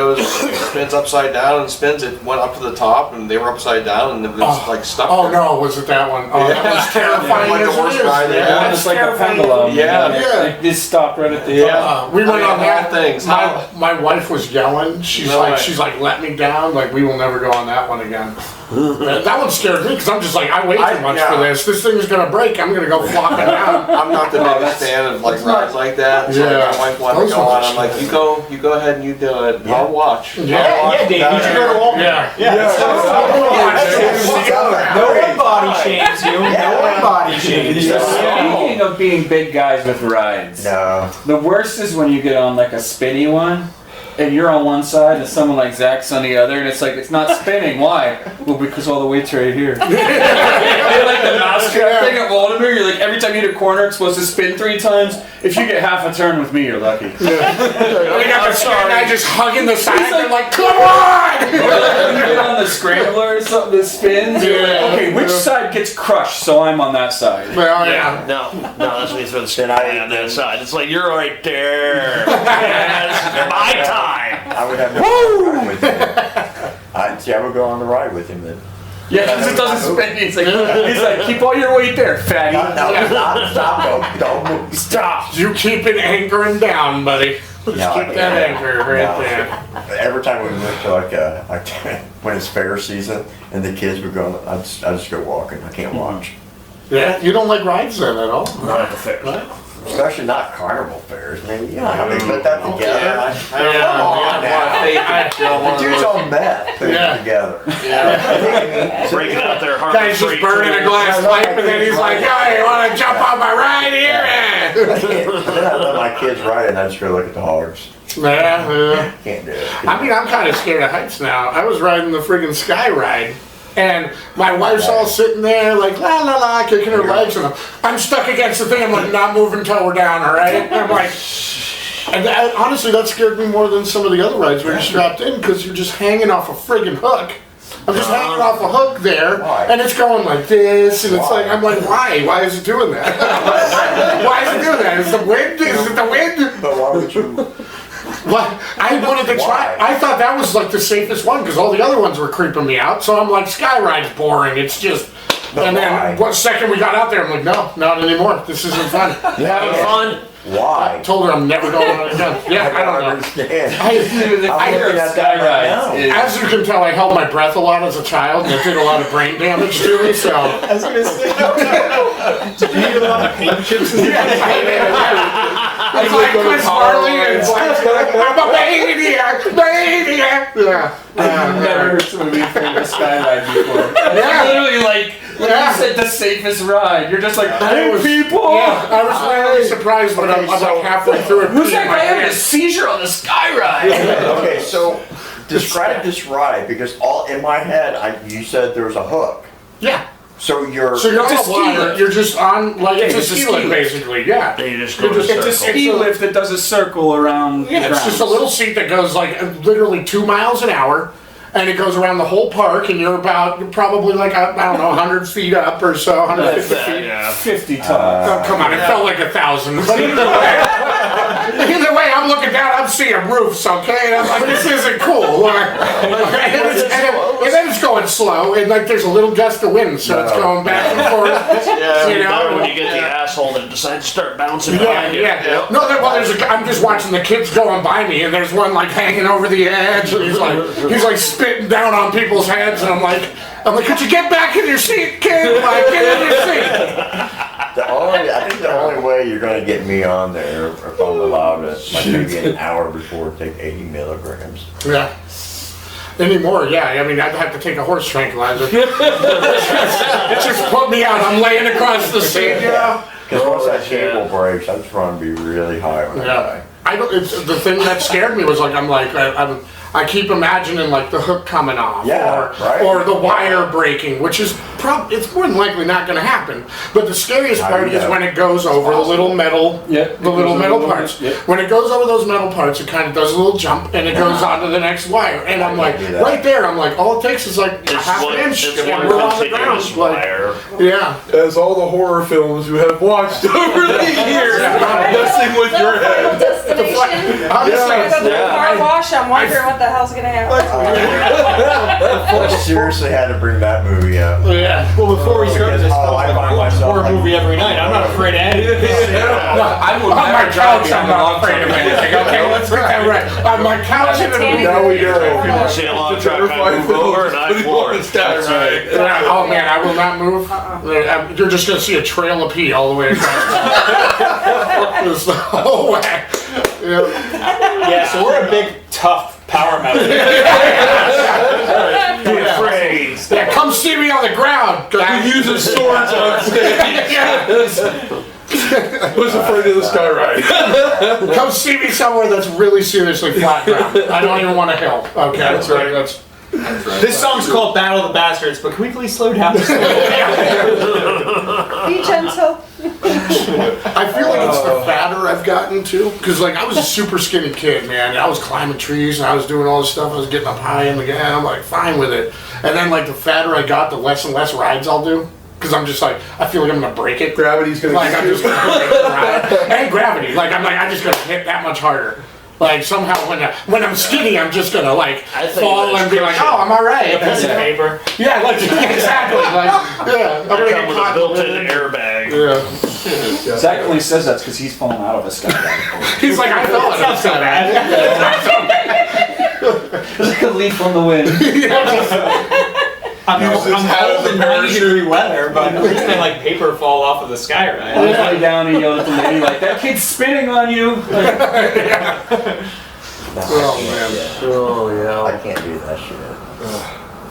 spins upside down and spins, it went up to the top, and they were upside down, and it was like stuck. Oh there. no, was it that one? Oh, that was terrifying. Like the as it worst is. ride they Yeah, had. It's like a terrifying. pendulum. Yeah. It just stopped right at the top. We went on that. things. My wife was yelling. She's like, let me down. Like, we will never go on that one again. That one scared me because I'm just like, I weigh too much for this. This thing is gonna break. I'm gonna go flopping down. I'm not the biggest fan of like rides like that. So Yeah. my wife wanted Those to go on. ones I'm are like, you go ahead and you do it. I'll watch. Yeah. I'll Yeah, watch Dave, down you should there. go to Walmart. Yeah. No one body shames you. No one body shames you. Speaking of being big guys with rides, No. the worst is when you get on like a spinny one, and you're on one side and someone like Zach's on the other, and it's like, it's not spinning. Why? Well, because all the weight's right here. You're like the mousetrap thing at Walmart. You're like, every time you hit a corner, it's supposed to spin 3 times. If you get half a turn with me, you're lucky. We got the scared guy just hugging the side. They're like, come on! You get on the scrambler or something that spins. You're like, okay, which side gets crushed? So I'm on that side. Well, Yeah, no, that's when you throw the spin on that side. It's like, you're right there. Yes, my time. I would have no ride with him. I would go on the ride with him then. Yeah, because it doesn't spin. He's like, keep all your weight there, fatty. No, stop, don't move. Stop. You keep it anchoring down, buddy. No, Keep that anchor right there. Every time we went to like when it's fair season and the kids were going, I just go walking. I can't watch. Yeah, you don't like rides then at all? Not at the fair. Especially not carnival fairs. Maybe, you know how they put that together. Come on now. The dude's all meth putting it together. Breaking out their heart. Guy's just burning a glass pipe, and then he's like, "Oh, you want to jump on my ride here?" Then I let my kids ride it and I just go look at the hogs. Yeah. Can't do it. I mean, I'm kind of scared of heights now. I was riding the friggin' sky ride, and my wife's all sitting there like la la la, kicking her legs, and I'm stuck against the thing. I'm like, not moving till we're down, all right? And I'm like, and honestly, that scared me more than some of the other rides where you're strapped in because you're just hanging off a friggin' hook. I'm just hanging off a hook there, and it's going like this, and it's like, I'm like, why? Why is it doing that? Why is it doing that? Is the wind? Is it the wind? But why would you? What? I wanted to try. I thought that was like the safest one because all the other ones were creeping me out. So I'm like, Sky Ride's boring. It's just And why? then one second we got out there, I'm like, no, not anymore. This isn't fun. You having fun? Why? Told her I'm never going on it again. Yeah, I don't know. understand. I I'm looking at that right now. As you can tell, I held my breath a lot as a child, and it did a lot of brain damage to me. So I was gonna say, did you eat a lot of paint chips? it's like Chris Farley and it's like, I'm a maniac. Yeah. I've never heard somebody from a skyride before. Yeah. Literally like you said, the safest ride. You're just like, hey people! Yeah, I was really surprised when I'm like halfway through it. Who's that guy having a seizure on the sky ride? Okay, so describe this ride, because all in my head, you said there was a hook. Yeah. So you're So you're on It's a a wire, ski you're just on, like, it's a it's a ski ski lift, lift. basically, yeah. Then you just go to It's It's a ski lift that does a circle around the Yeah, it's just a grounds. little seat that goes like literally 2 miles an hour, and it goes around the whole park, and you're probably like, I don't know, 100 feet up or so, 150 feet. Yeah. 50 tons. Oh, come on, it felt like 1,000. But either way, I'm looking down, I'm seeing roofs, okay? And I'm like, this isn't cool. And then it's going slow, and like there's a little gust of wind, so it's going back and forth. Yeah, You know? better when you get the asshole that decides to start bouncing Yeah, behind you. yeah. No, I'm just watching the kids going by me, and there's one like hanging over the edge, and he's like spitting down on people's heads, and I'm like, could you get back in your seat, kid? Like, get in your seat. I think the only way you're gonna get me on there, if I'm allowed to, like maybe an hour before, take 80 milligrams. Yeah. Anymore, yeah. I mean, I'd have to take a horse tranquilizer. Just put me out. I'm laying across the seat, you know. Because once that cable breaks, I just want to be really high when I Yeah. die. I don't. It's the thing that scared me was like I keep imagining like the hook coming off, Yeah, right. or the wire breaking, which is it's more than likely not going to happen. But the scariest part is when it goes over the little metal, the little metal parts. When it goes over those metal parts, it kind of does a little jump and it goes onto the next wire. And I'm like, right there, I'm like, all it takes is like a half an inch, It's and one we're on the ground. continuous Like, wire. yeah. As all the horror films you have watched over the years, messing with your head. Destination. Honestly, I go to the car wash, I'm wondering what the hell's gonna happen. I seriously had to bring that movie up. yeah. Well, before we started this, Oh, I find myself horror like- movie every night. I'm not afraid of anything. I will On my never drive couch, down I'm the not long afraid of term. anything. Okay, let's get that right. On my couch, and Now we know. See a long truck, I move over and I floor it. That's right. Oh man, I will not move. You're just gonna see a trail of pee all the way across. This the whole way. Yeah. Yeah, so we're a big, tough power metal. Be afraid. Yeah, come see me on the ground. He uses swords on stage. Who's afraid of the sky ride? Come see me somewhere that's really seriously flat ground. I don't even want to help. Okay, that's right. That's This song's called Battle of the Bastards, but can we please slow down? Be gentle. I feel like it's the fatter I've gotten too, because like I was a super skinny kid, man. I was climbing trees and I was doing all this stuff. I was getting up high in the game. I'm like fine with it. And then like the fatter I got, the less and less rides I'll do, because I'm just like I feel like I'm gonna break it. Gravity's gonna Like get I'm you. just gonna break the ride. And gravity. Like I'm just gonna hit that much harder. Like somehow when I'm skinny, I'm just gonna like I think fall that's and be like, cushion. oh, I'm all right. Piece of paper. Yeah, like exactly. Like yeah, I'm gonna Come get with a caught. built-in airbag. Yeah. Zach only says that's because he's fallen out of a skyride. He's like, I fell out of Not so the bad. It's like a leaf on the wind. I'm Use this hat as a cold in 90-degree parachute. weather, but at least I like paper fall off of the sky I ride. lay down and yelled at the lady like, that kid's spinning on you. Like, Oh man. Oh, yeah. I can't do that shit.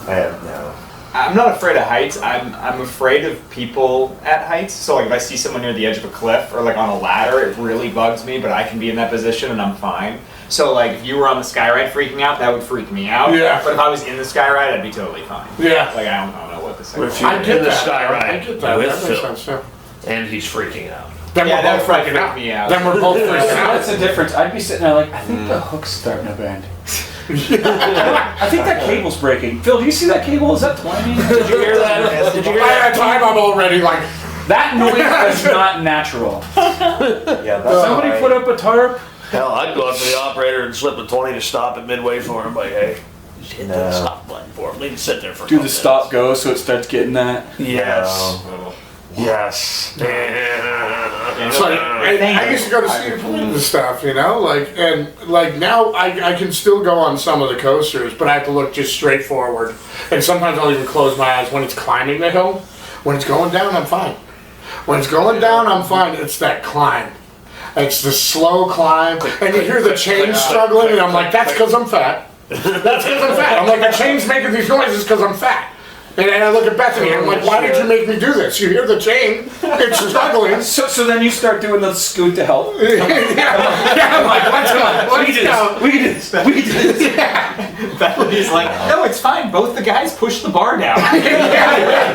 I have no. I'm not afraid of heights. I'm afraid of people at heights. So like if I see someone near the edge of a cliff or like on a ladder, it really bugs me. But I can be in that position and I'm fine. So like if you were on the sky ride freaking out, that would freak me out. Yeah. But if I was in the sky ride, I'd be totally fine. Yeah. Like I don't know what to say. If you're I get in the that. sky I ride get that. with That makes Phil, sense. Yeah. and he's freaking out. Then Yeah, we're that both would freaking freak out. me out. Then we're both freaking that's out. the difference. I'd be sitting there like, I think the hook's starting to bend. I think that cable's breaking. Phil, do you see that cable? Is that 20? Did you hear that? Did you hear By that? that time, I'm already like, That noise is not natural. Yeah, that's Somebody put up a tarp. Hell, I'd go up to the operator and slip a 20 to stop it midway for him. Like, hey, Just hit No. the stop button for it. Leave it sit there for a Do couple the stop minutes. go so it starts getting that. Yes. Yes. It's like, I used to go to Cedar Point and stuff, you know, like now I can still go on some of the coasters, but I have to look just straight forward. And sometimes I'll even close my eyes when it's climbing the hill. When it's going down, I'm fine. When it's going down, I'm fine. It's that climb. It's the slow climb, and you hear the chain struggling, and I'm like, that's because I'm fat. That's because I'm fat. I'm like, the chain's making these noises because I'm fat. And I look at Bethany, and I'm like, why did you make me do this? You hear the chain, it's struggling. So then you start doing the scoot to help. Yeah, I'm like, let's go. We can do this. We can do this. Bethany's like, no, it's fine. Both the guys push the bar down.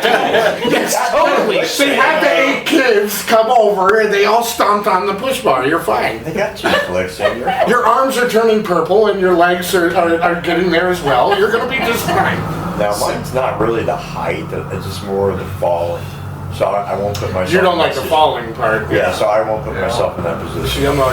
Yes, Totally. they had the 8 kids come over, and they all stomped on the push bar. You're fine. They got 2 clicks in there. Your arms are turning purple, and your legs are getting there as well. You're gonna be just fine. Now, mine's not really the height, it's just more of the falling. So I won't put myself You don't in like that the falling part. Yeah, so I won't put myself in that position. See, I'm not.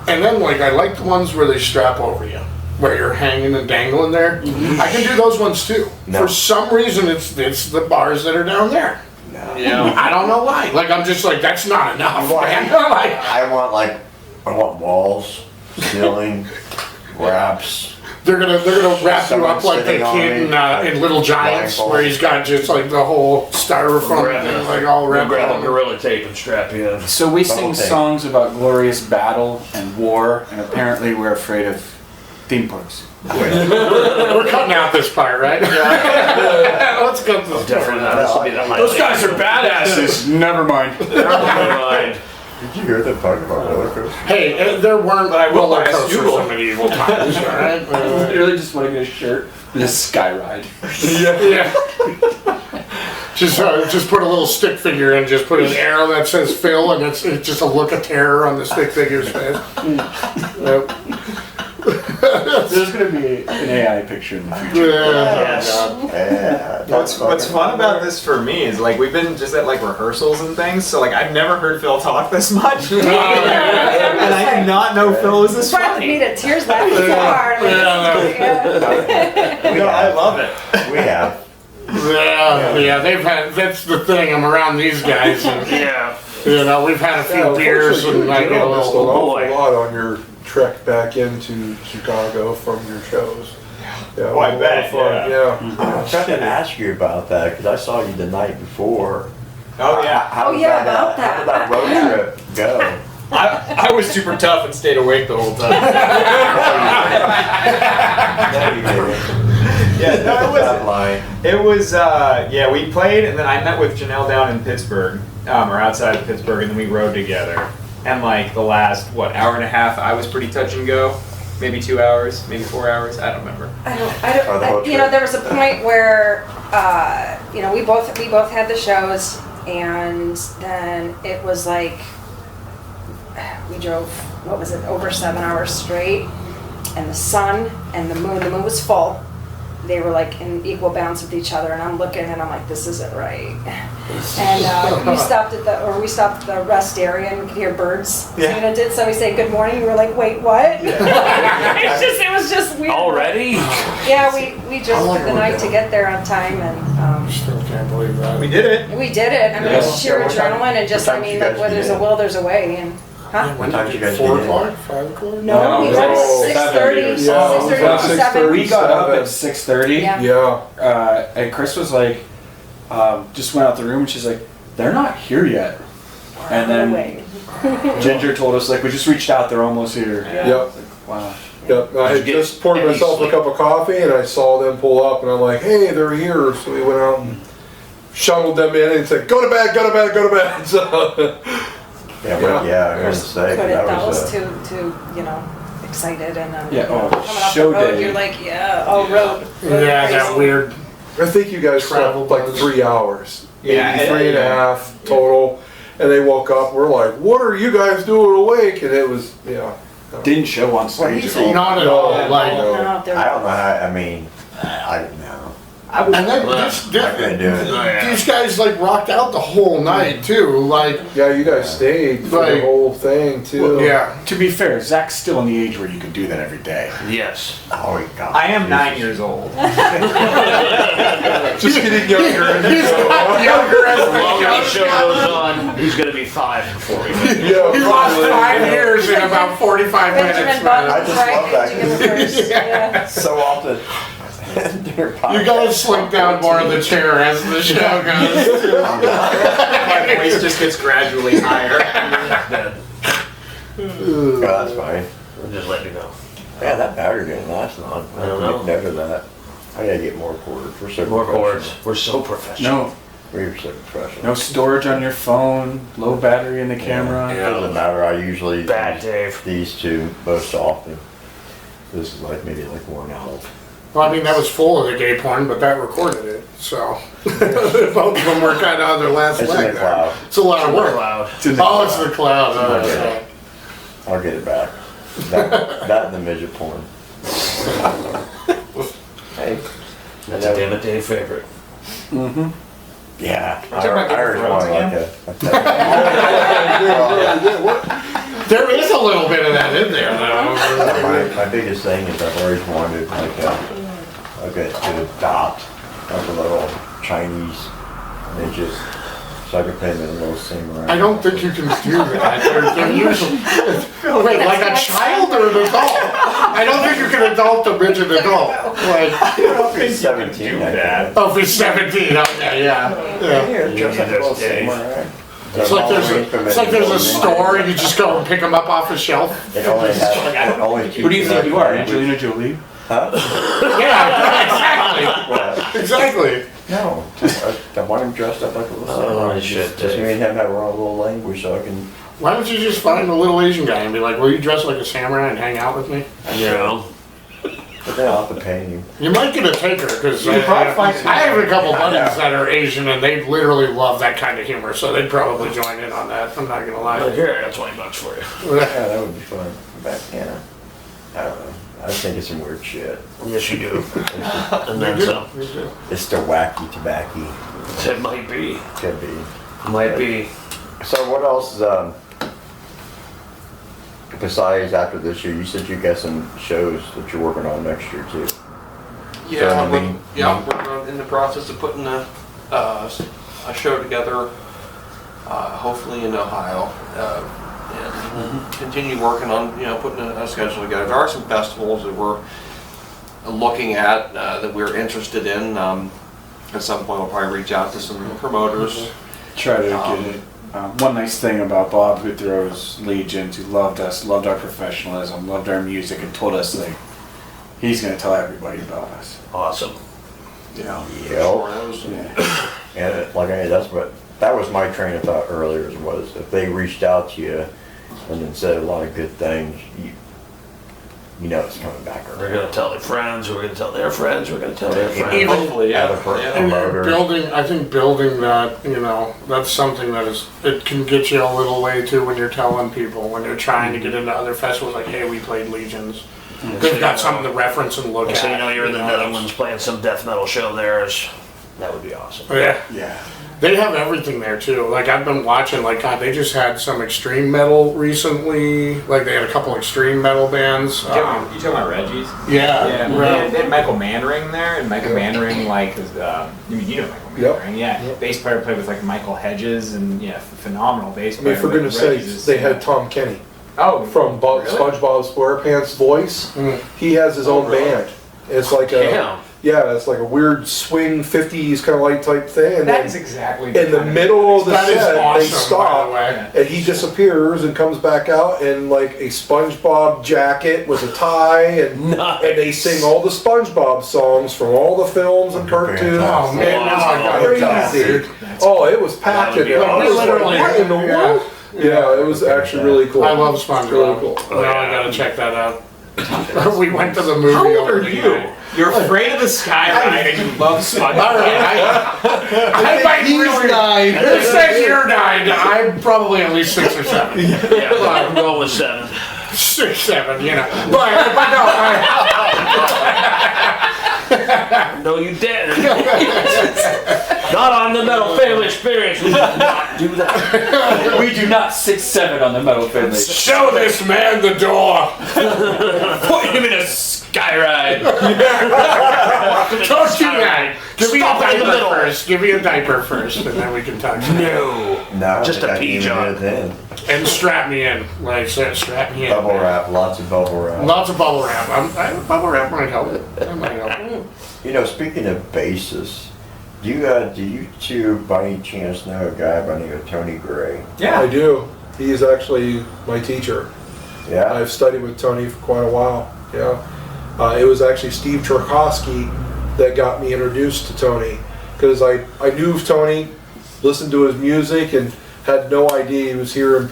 And then, like, I like the ones where they strap over you, where you're hanging and dangling there. I can do those ones too. No. For some reason, it's the bars that are down there. No. Yeah. I don't know why. Like, I'm just like, that's not enough. Man. Like, I want walls, ceiling, wraps. they're gonna wrap you Someone up like the sitting on kid me, in Little Giants, blindfold. where he's got just like the whole styrofoam thing, like all wrapped Grab a up. gorilla tape and strap you in. So we sing Double take. songs about glorious battle and war, and apparently we're afraid of theme parks. We're cutting out this part, right? Let's cut this part Definitely not. out. This will be the highlight. Those guys are badasses. Never mind. Never mind. Did you hear them talking about roller coasters? Hey, there weren't But I will roller buy a coasters Skewel. in medieval times, alright? I really just want to get a shirt with a sky ride. Yeah. Just put a little stick figure and just put an arrow that says Phil, and it's just a look of terror on the stick figure's face. Yep. There's going to be an AI picture in the future. Yes. Yeah. What's fun about this for me is like we've been just at like rehearsals and things, so like I've never heard Phil talk this much, and I did not know Phil was this Brought me funny. to tears back so hard. No, I love it. We have. Yeah, they've had, that's the thing, I'm around these guys, and, Yeah. you know, we've had a few beers, and I get a missed an little, awful lot on your trek back into Chicago from your shows. Yeah, Oh, I it was a lot of bet, fun, yeah. I was trying to ask you about that because I saw you the night before. Oh yeah, How did yeah, that, about how did that. that road trip go? I was super tough and stayed awake the whole time. No, you didn't. Yeah, no, it Stop was. lying. It was. Yeah, we played, and then I met with Janelle down in Pittsburgh, or outside of Pittsburgh, and then we rode together. And like the last hour and a half, I was pretty touch and go. Maybe 2 hours, maybe 4 hours. I don't remember. I Or the don't, whole you know, trip. there was a point where, you know, we both had the shows, and then it was like, we drove, what was it, over 7 hours straight, and the sun and the moon was full. They were like in equal balance with each other, and I'm looking and I'm like, this isn't right. And we stopped at the rest area and we could hear birds. Yeah. And did somebody say good morning? We were like, wait, what? it was just weird. Already? Yeah, we drove long through the were we night to down? get there on time, and still can't believe that. We did it. we did it. I mean, Yeah. it was sheer Yeah, what time- adrenaline, and just, what I time did mean, you like, guys where get there's a in? will, there's a way, and, huh? What time did you guys 4 get in? o'clock, 5 o'clock? No, we got at 6:30, Yeah, 6:30 about to 7. 6:30. We got up at 6:30. Yeah. Yeah, And Chris was like, just went out the room and she's like, they're not here yet. And No then way. Ginger told us like, we just reached out, they're almost here. yep, Wow. yep. I had Did you get just poured any myself a sleep? cup of coffee and I saw them pull up and I'm like, hey, they're here. So we went out and shuttled them in and said, go to bed, go to bed, go to bed. So, Yeah, but yeah, I was gonna say Couldn't, that was too, you know, excited, and then, Yeah, you know, oh, coming off show the road, day. you're like, yeah, oh, road. Yeah, that crazy. weird. I think you guys Travel slept like buzz. 3 hours. Yeah, Maybe three and a half total. And they woke up, we're like, what are you guys doing awake? And it was, yeah. Didn't show on stage at all. Not at all, like, No. No, they're- I don't know how, I mean, I don't know. And then I couldn't do it. these guys like rocked out the whole night too. Like, Yeah, you guys stayed for the Like- whole thing too. yeah. To be fair, Zach's still in the age where you could do that every day. Yes. Oh, God. I am 9 years old. Just getting younger. He's got younger as As long the as the show goes on, he's gonna be 5 before we get Yeah, He lost probably, 5 yeah. years in about 45 minutes. Benjamin man. I just Button, love that right? Did you get him first? Yeah. So often. You gotta slip down more of the chair as the show goes. My voice just gets gradually higher. Oh, that's fine. Just let you know. Yeah, that battery didn't last long. I don't don't know. make note of that. I gotta get more cords. We're so More cords. professional. We're so professional. No, We're so professional. no storage on your phone, low battery in the camera. It doesn't matter. I usually Bad use Dave. these two most often. This is like maybe like one out. Well, I mean, that was full of the gay porn, but that recorded it, so. Both of them were kind of on their last It's in leg the there. cloud. It's a lot of work. Loud. Oh, it's the cloud. Oh, Okay. okay. I'll get it back. That and the midget porn. Hey. That's a Damn It Dave favorite. Yeah. Talking about Game of Irish Thrones one like again? There is a little bit of that in there, though. my biggest thing is I've always wanted like to adopt like a little Chinese midget so I could put him in a little samurai. I don't think you can do that. They're usually. Wait, like a child or an adult? I don't think you can adult a midget adult. Like, He's 17. I think. oh, if he's 17, okay, yeah. Yeah. Here, just like a little Dave. samurai. It's like there's a store and you just go and pick them up off the shelf. It only has only two. Who do you think you are, Angelina Jolie? Huh? Yeah, exactly. Exactly. No, I want him dressed up like a little samurai. shit, Just Dave. me and him have our own little language so I can. Why don't you just find a little Asian guy and be like, will you dress like a samurai and hang out with me? You know? But then I'll have to pay you. You might get a taker, because I probably find some- have a couple buddies that are Asian and they literally love that kind of humor, so they'd probably join in on that, I'm not gonna lie. Here, I got $20 for you. Yeah, that would be fun. But yeah, I don't know. I was thinking some weird shit. Yes, you do. And then some. It's the wacky tobacco. It might be. Could be. Might be. So what else is besides after this year? You said you got some shows that you're working on next year too. Yeah, So, I mean, we're in the process of putting a show together, hopefully in Ohio, and continue working on putting a schedule together. There are some festivals that we're looking at that we're interested in. At some point, we'll probably reach out to some promoters. Try to get it. One nice thing about Bob, who throws Legions, who loved us, loved our professionalism, loved our music, and told us like he's gonna tell everybody about us. Awesome. Yeah. Yeah. And that was my train of thought earlier was if they reached out to you and then said a lot of good things, you know it's coming back We're around. gonna tell their friends, we're gonna tell their friends, we're gonna tell their friends. Even- Hopefully, yeah. Other And promoters. I think building that, that's something that it can get you a little way too when you're telling people, when you're trying to get into other festivals, like, hey, we played Legions. They've got something to reference and look at. So you're in the Netherlands playing some death metal show there. That would be awesome. Yeah. Yeah. They have everything there too. Like I've been watching, like God, they just had some extreme metal recently. Like they had a couple extreme metal bands. You talking about Reggie's? Yeah, Yeah, right. they had Michael Mannering there, and Michael Mannering, like, is, you know Michael Mannering, yeah. Bass player played with, like, Michael Hedges, and, yeah, phenomenal bass I player. mean, for with goodness Reggie's sakes, is- they had Tom Kenny Oh, from really? SpongeBob SquarePants voice. Mm. He has his own really? band. It's like a Damn. yeah, it's like a weird swing 50s kind of light type thing. And That then is exactly in the kind of- middle of the That is set, they awesome, by the stop. way. And he disappears and comes back out in like a SpongeBob jacket with a tie, and they sing all the SpongeBob songs from all the films and cartoons. Oh man, that's Wow. Crazy. Oh, it was packed in That would there. be I was like, Literally. what in the world? Yeah, it was actually really cool. I love It's SpongeBob. really cool. Now I gotta check that out. We went to the movie. How old over are the you? night. You're afraid of the sky ride and you love SpongeBob. All right, I might really. 9. It says you're 9. I'm probably at least 6 or 7. Yeah, I'm going with 7. 6, 7, But no, No, you didn't. Not on the Metal Family Experience. We did not do that. We do not 6'7" on the Metal Family. Show this man the door. Put him in a sky ride. Don't do that. Give me a Stop in the diaper middle. first. Give me a diaper first, and then we can talk. No. No, Just a I pee didn't even jar. do it then. And strap me in. Like I said, strap me in. Bubble wrap, lots of bubble wrap. Lots of bubble wrap. Bubble wrap might help. That might help. You know, speaking of bassists, do you two by any chance know a guy by the name of Tony Gray? I do. He's actually my teacher. Yeah. I've studied with Tony for quite a while. Yeah. It was actually Steve Cherkowski that got me introduced to Tony, because I knew of Tony, listened to his music, and had no idea he was here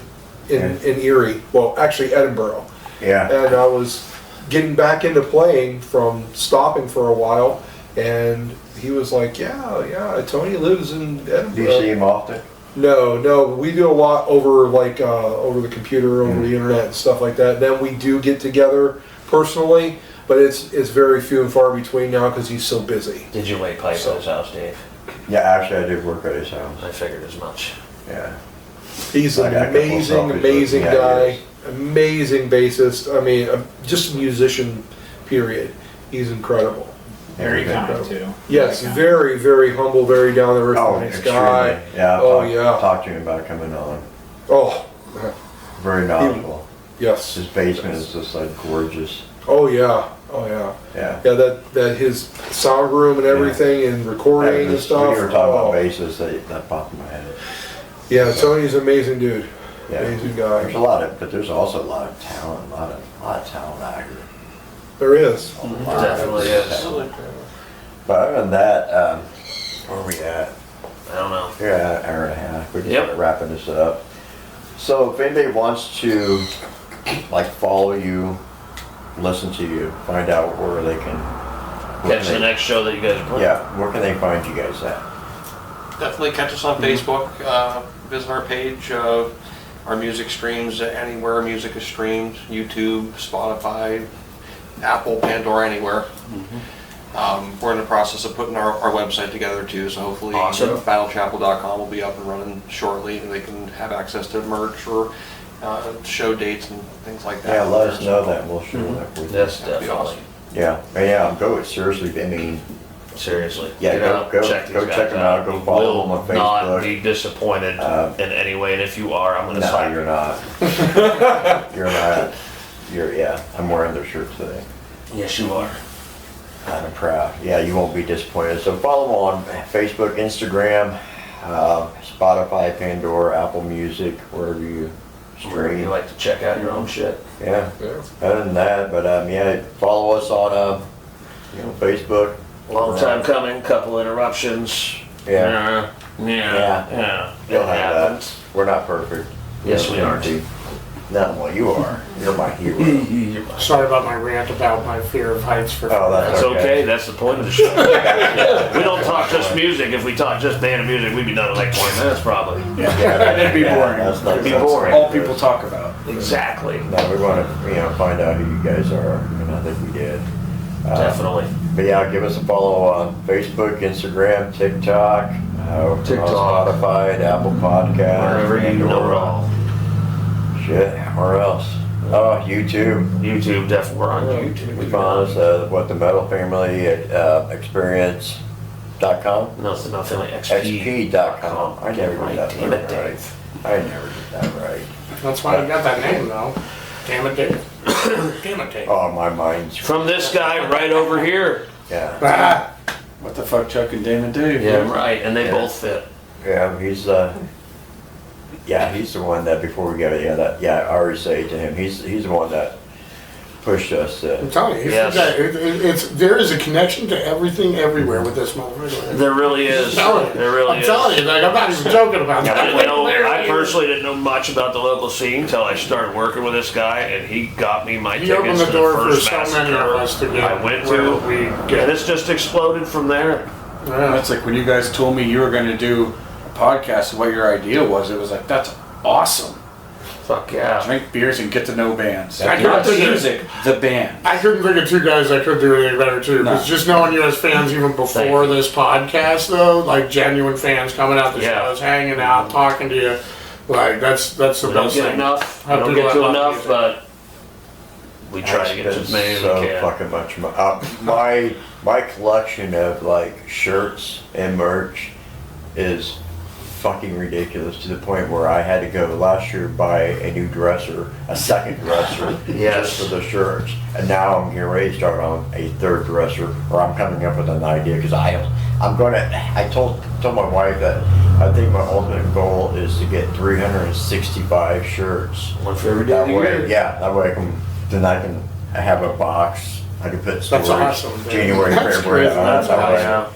in Erie. Well, actually Edinburgh. Yeah. And I was getting back into playing from stopping for a while, and he was like, yeah, Tony lives in Edinburgh. Do you see him often? No, we do a lot over over the computer, over the internet and stuff like that. Then we do get together personally, but it's very few and far between now because he's so busy. Did you lay pipe at his house, Dave? Yeah, actually I did work at his house. I figured as much. Yeah. He's I an got a couple amazing, selfies amazing with him. Yeah, guy, he is. amazing bassist. I mean, just a musician, period. He's incredible. Very kind Incredible. too. Yes, Very kind. very, very humble, very down to earth, Oh, nice extremely. guy. Yeah. Oh, I've yeah. talked to him about coming on. Oh, Very knowledgeable. yes. His basement is just like gorgeous. Oh yeah. Yeah. Yeah, that his sound room and everything and recording and When stuff. you were talking Oh. about basses, that popped in my head. Yeah, Tony's an amazing dude. Yeah. Amazing There's guy. a lot of, but there's also a lot of talent, a lot of talent out here. There is. A lot Definitely of is. talent. But other than that, where are we at? I don't know. We're at an hour and a half. We're just Yep. wrapping this up. So if anybody wants to like follow you, listen to you, find out where they can Catch the next show that you guys are playing. Yeah, where can they find you guys at? Definitely catch us on Facebook, visit our page, our music streams anywhere music is streamed, YouTube, Spotify, Apple, Pandora, anywhere. We're in the process of putting our website together too, so hopefully Awesome. battlechapel.com will be up and running shortly, and they can have access to merch or show dates and things like that. Yeah, let us know that. We'll share that with you. That's That'd be definitely. awesome. Yeah, and yeah, go seriously. I mean, Seriously. Yeah, Get go- out, go- check go these guys check them out, go You follow will them on Not Facebook. be disappointed in any way, and if you are, I'm gonna no, slap you're you. not. You're not. Yeah. I'm wearing their shirt today. Yes, you are. I'm proud. Yeah, you won't be disappointed. So follow them on Facebook, Instagram, Spotify, Pandora, Apple Music, wherever you Where you stream. like to check out your own shit. Yeah. Yeah. Other than that, but yeah, follow us on Facebook. Long time coming, couple interruptions. Yeah. Yeah. You'll It have happens. that. We're not perfect. Yes, we are. Not well, you are. You're my hero. Sorry about my rant about my fear of heights for. Oh, That's that's okay, that's the point of the show. We don't talk just music. If we talk just band of music, we'd be done in like 20 minutes probably. That'd be boring. That's not, It'd be that's boring. not All good. people talk about. Exactly. No, we want to, find out who you guys are, and I think we did. Definitely. But yeah, give us a follow on Facebook, Instagram, TikTok, TikTok. on Spotify, and Apple Podcasts. Wherever you know it Pandora. all. Shit, where else? Oh, YouTube. YouTube, definitely. We're on YouTube. We found us, what the Metal Family Experience.com. No, it's not family XP. XP.com. I never Right, did that damn it, right. Dave. I never did that right. That's why you got that name though. Damn it, Dave. Damn it, Dave. Oh, my mind's, From this guy right over here. yeah. Ah, What the fuck, Chuck and Damon do? Yeah, right, and they Yeah. both fit. Yeah, he's the one that before we got it, I already say to him, he's the one that pushed us. I'm telling you, he's Yes. the guy. There is a connection to everything everywhere with this motherfucker. There really is. There really I'm is. telling you, like, I'm not even joking about I that. didn't know, Literally. I personally didn't know much about the local scene until I started working with this guy, and he got me my He tickets opened to the door the for first so many of massacre us to get I went where to, we and get. it's just exploded from there. Yeah. That's like when you guys told me you were going to do a podcast and what your idea was. It was like, that's awesome. Fuck yeah. Drink beers and get to know bands. I Not the couldn't think of- music, the band. I couldn't think of two guys that could do anything better too. Because just knowing you as fans even before this podcast, though, like genuine fans coming out the shows, hanging out, talking to you, like that's the We don't best get thing. enough. We Have don't people get to that love enough, music. but we try to get to as many as we so can. fucking much my collection of like shirts and merch is fucking ridiculous to the point where I had to go last year buy a new dresser, a second dresser, Yes. just for the shirts. And now I'm getting ready to start on a third dresser, or I'm coming up with an idea because I told my wife that I think my ultimate goal is to get 365 shirts. One for every day That of the way, year. yeah, that way I can have a box. I can put storage. That's awesome, man. January, That's February. crazy. That's Oh, how yeah.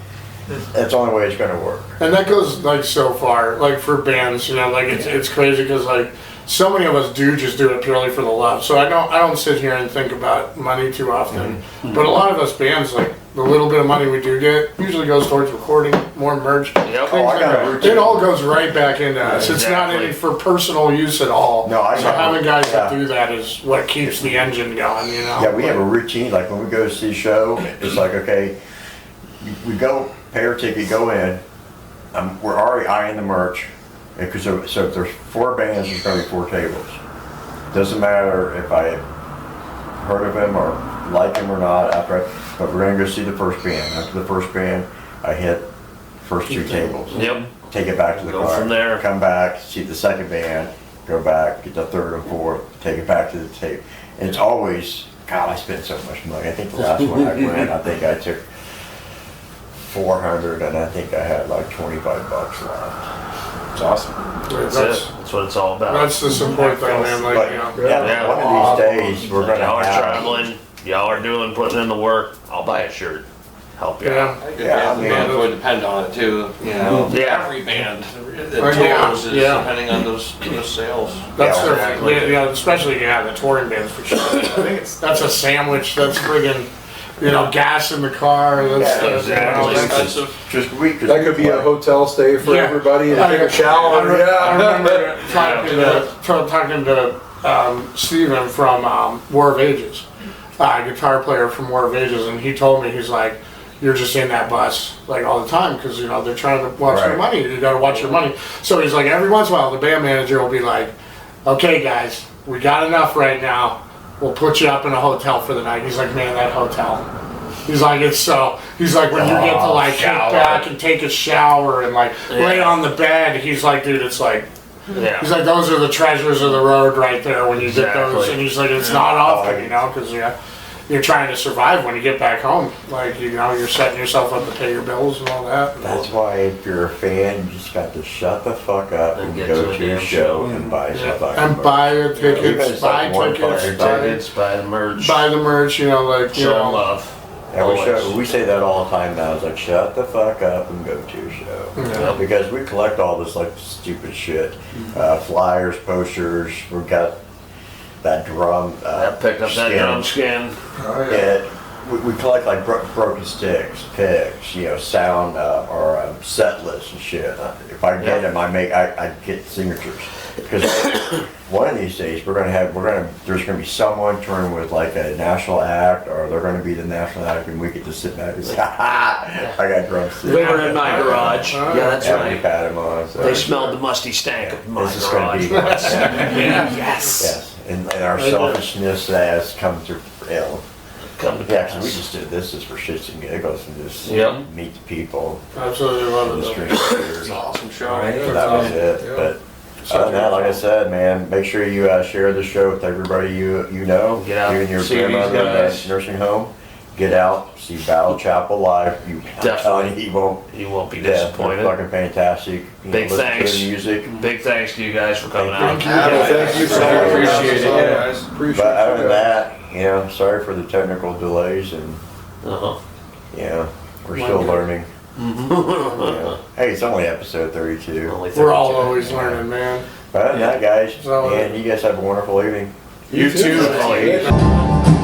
that's the only way it's gonna work. And that goes like so far, like for bands, you know, like it's crazy because like so many of us do just do it purely for the love. So I don't sit here and think about money too often, but a lot of us bands, like the little bit of money we do get usually goes towards recording, more merch. Yep. things Oh, I like got a that. routine. It all goes right back into us. It's not Exactly. any for personal use at all. No, I so got- having guys that yeah. do that is what keeps the engine going, you know. Yeah, we have a routine. Like when we go to see a show, it's like okay, we go pay our ticket, go in. We're already eyeing the merch because so if there's 4 bands, there's gonna be 4 tables. Doesn't matter if I heard of them or like them or not. But we're gonna go see the first band. After the first band, I hit first 2 tables. Yep. Take it back to the Go car. from there. Come back, see the second band, go back, get the third and fourth, take it back to the tape. And it's always, God, I spent so much money. I think the last one I went, I think I took 400 and I think I had like 25 bucks left. It's awesome. That's it. That's what it's all about. That's the support thing, man. Like, But you know. yeah, Yeah. one of these days, we're gonna Y'all are have. traveling. Y'all are putting in the work. I'll buy a shirt. Help you out. Yeah. Yeah, I mean, Bands would depend on it too, you know. Yeah. Every band that Yeah, tours is yeah. depending on those sales. That's Yeah, the, exactly. you know, especially the touring bands for sure. I think that's a sandwich. That's friggin', you know, gas in the car. That's Yeah, exactly. Expensive. Just week. That could be a hotel stay for Yeah. everybody and take a shower. I remember talking to Steven from War of Ages, guitar player from War of Ages, and he told me, he's like, you're just in that bus like all the time because you know they're trying to watch their Right. money. You got to watch your money. So he's like, every once in a while, the band manager will be like, "Okay, guys, we got enough right now. We'll put you up in a hotel for the night." He's like, "Man, that hotel." He's like, "It's so." He's like, "When you get to like shower. get back and take a shower and like lay Yeah. on the bed," he's like, "Dude, it's like." Yeah. He's like, those are the treasures of the road right there when you get those. Exactly. And he's like, it's not often, you know, because you're trying to survive when you get back home. Like, you know, you're setting yourself up to pay your bills and all that. That's why if you're a fan, you just got to shut the fuck up And and get go to the to your damn show show. and buy Yeah. stuff. And buy your Even if tickets, it's buy like one tickets, fucking buy, Tickets, buy the merch. buy the merch, you know, like, you Show know. love. Yeah, Always. we say that all the time now. It's like, shut the fuck up and go to your show. Yeah. Because we collect all this like stupid shit. Flyers, posters, we've got that drum. I picked up that skin. drum skin. Yeah, we collect like broken sticks, picks, you know, sound or set lists and shit. If I get them, I get signatures. Because one of these days there's gonna be someone touring with like a national act, or they're gonna be the national act, and we get to sit back and say, ha ha, I got drums too. They were in my garage. Yeah, that's Yeah, we right. pat them on. So. They smelled the musty stank of my This is gonna garage be- once. Yes, Yes. and our selfishness has come to, you know, Come to yeah, 'cause we pass. just did this for shits and giggles and just Yep. meet the people. Absolutely love And it. just though. drink beers. Awesome show. So that was it. Yeah. But other than that, like I said, man, make sure you share the show with everybody you know. Get out, You and your see these grandmother in guys. the nursing home. Get out, see Battle Chapel live. I'm telling you, he won't. You won't be Yeah, they're disappointed. fucking fantastic. You Big listen thanks. To the music. Big thanks to you guys for coming out. Thank you so much. Appreciate it, yeah. Guys. Appreciate But other than you. that, you know, sorry for the technical delays, and Uh-huh. yeah, we're still learning. Yeah. Hey, it's only episode 32. Only We're all 32. always learning, man. But other than that, guys, So, and you guys have a wonderful evening. You too. too.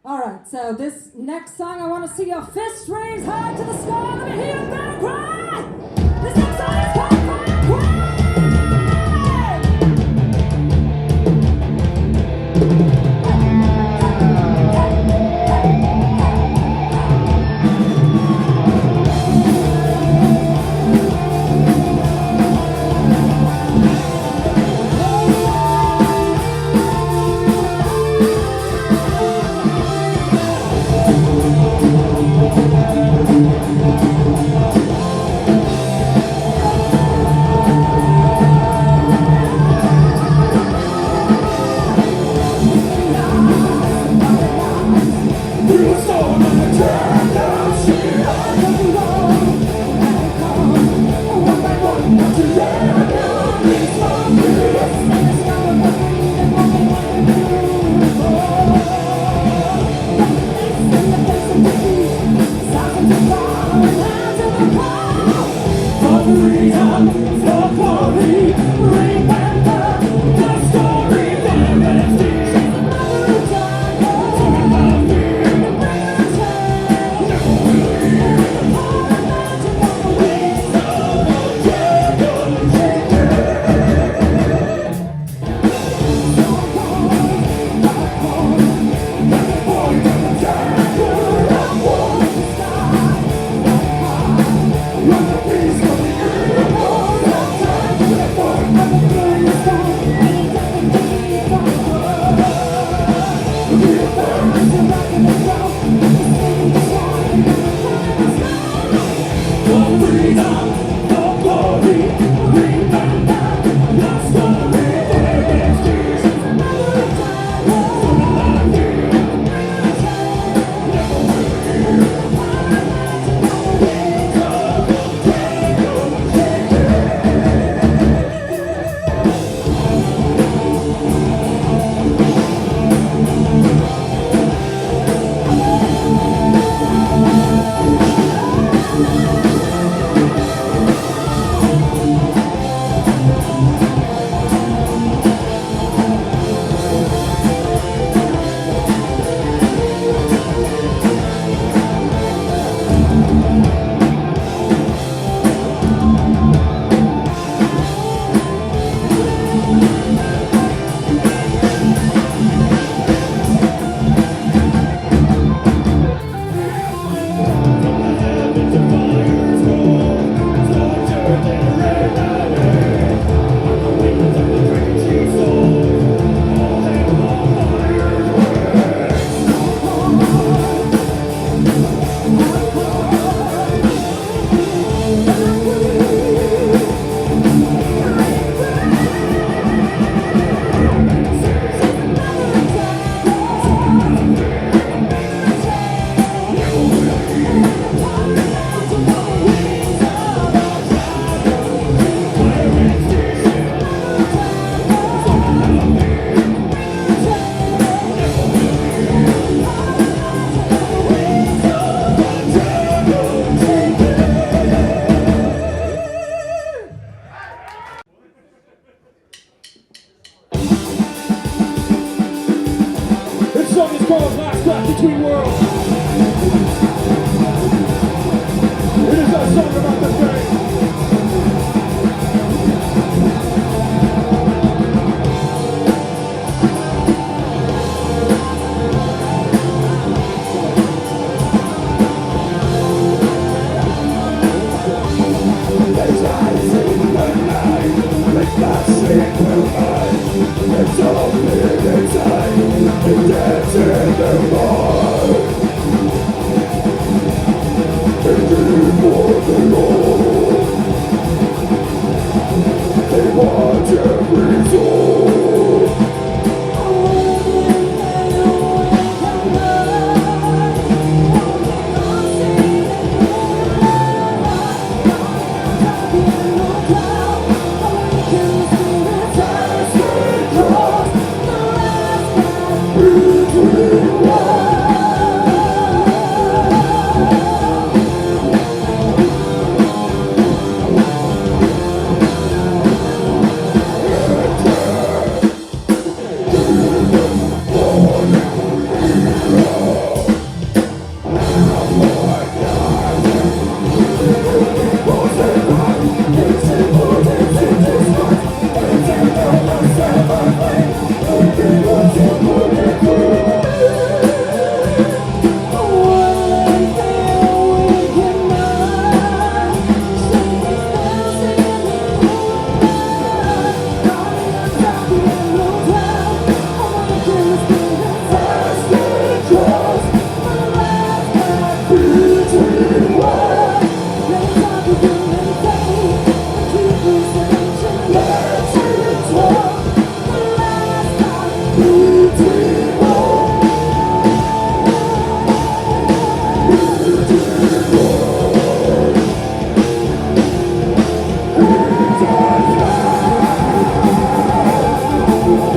All right, so this next song, I want to see your fists raised high to the sky. Let me hear you go cry. This next song is called Fire Cry.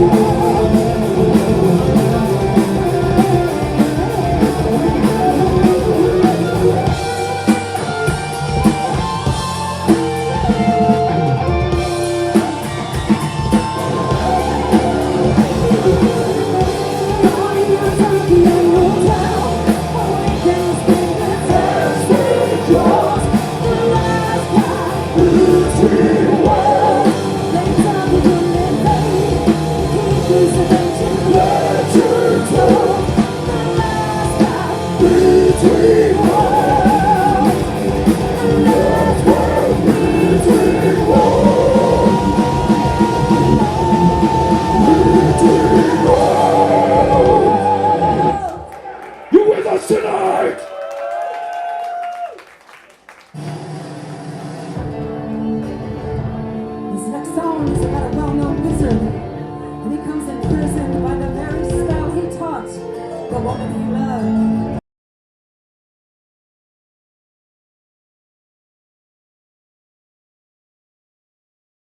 Thank you.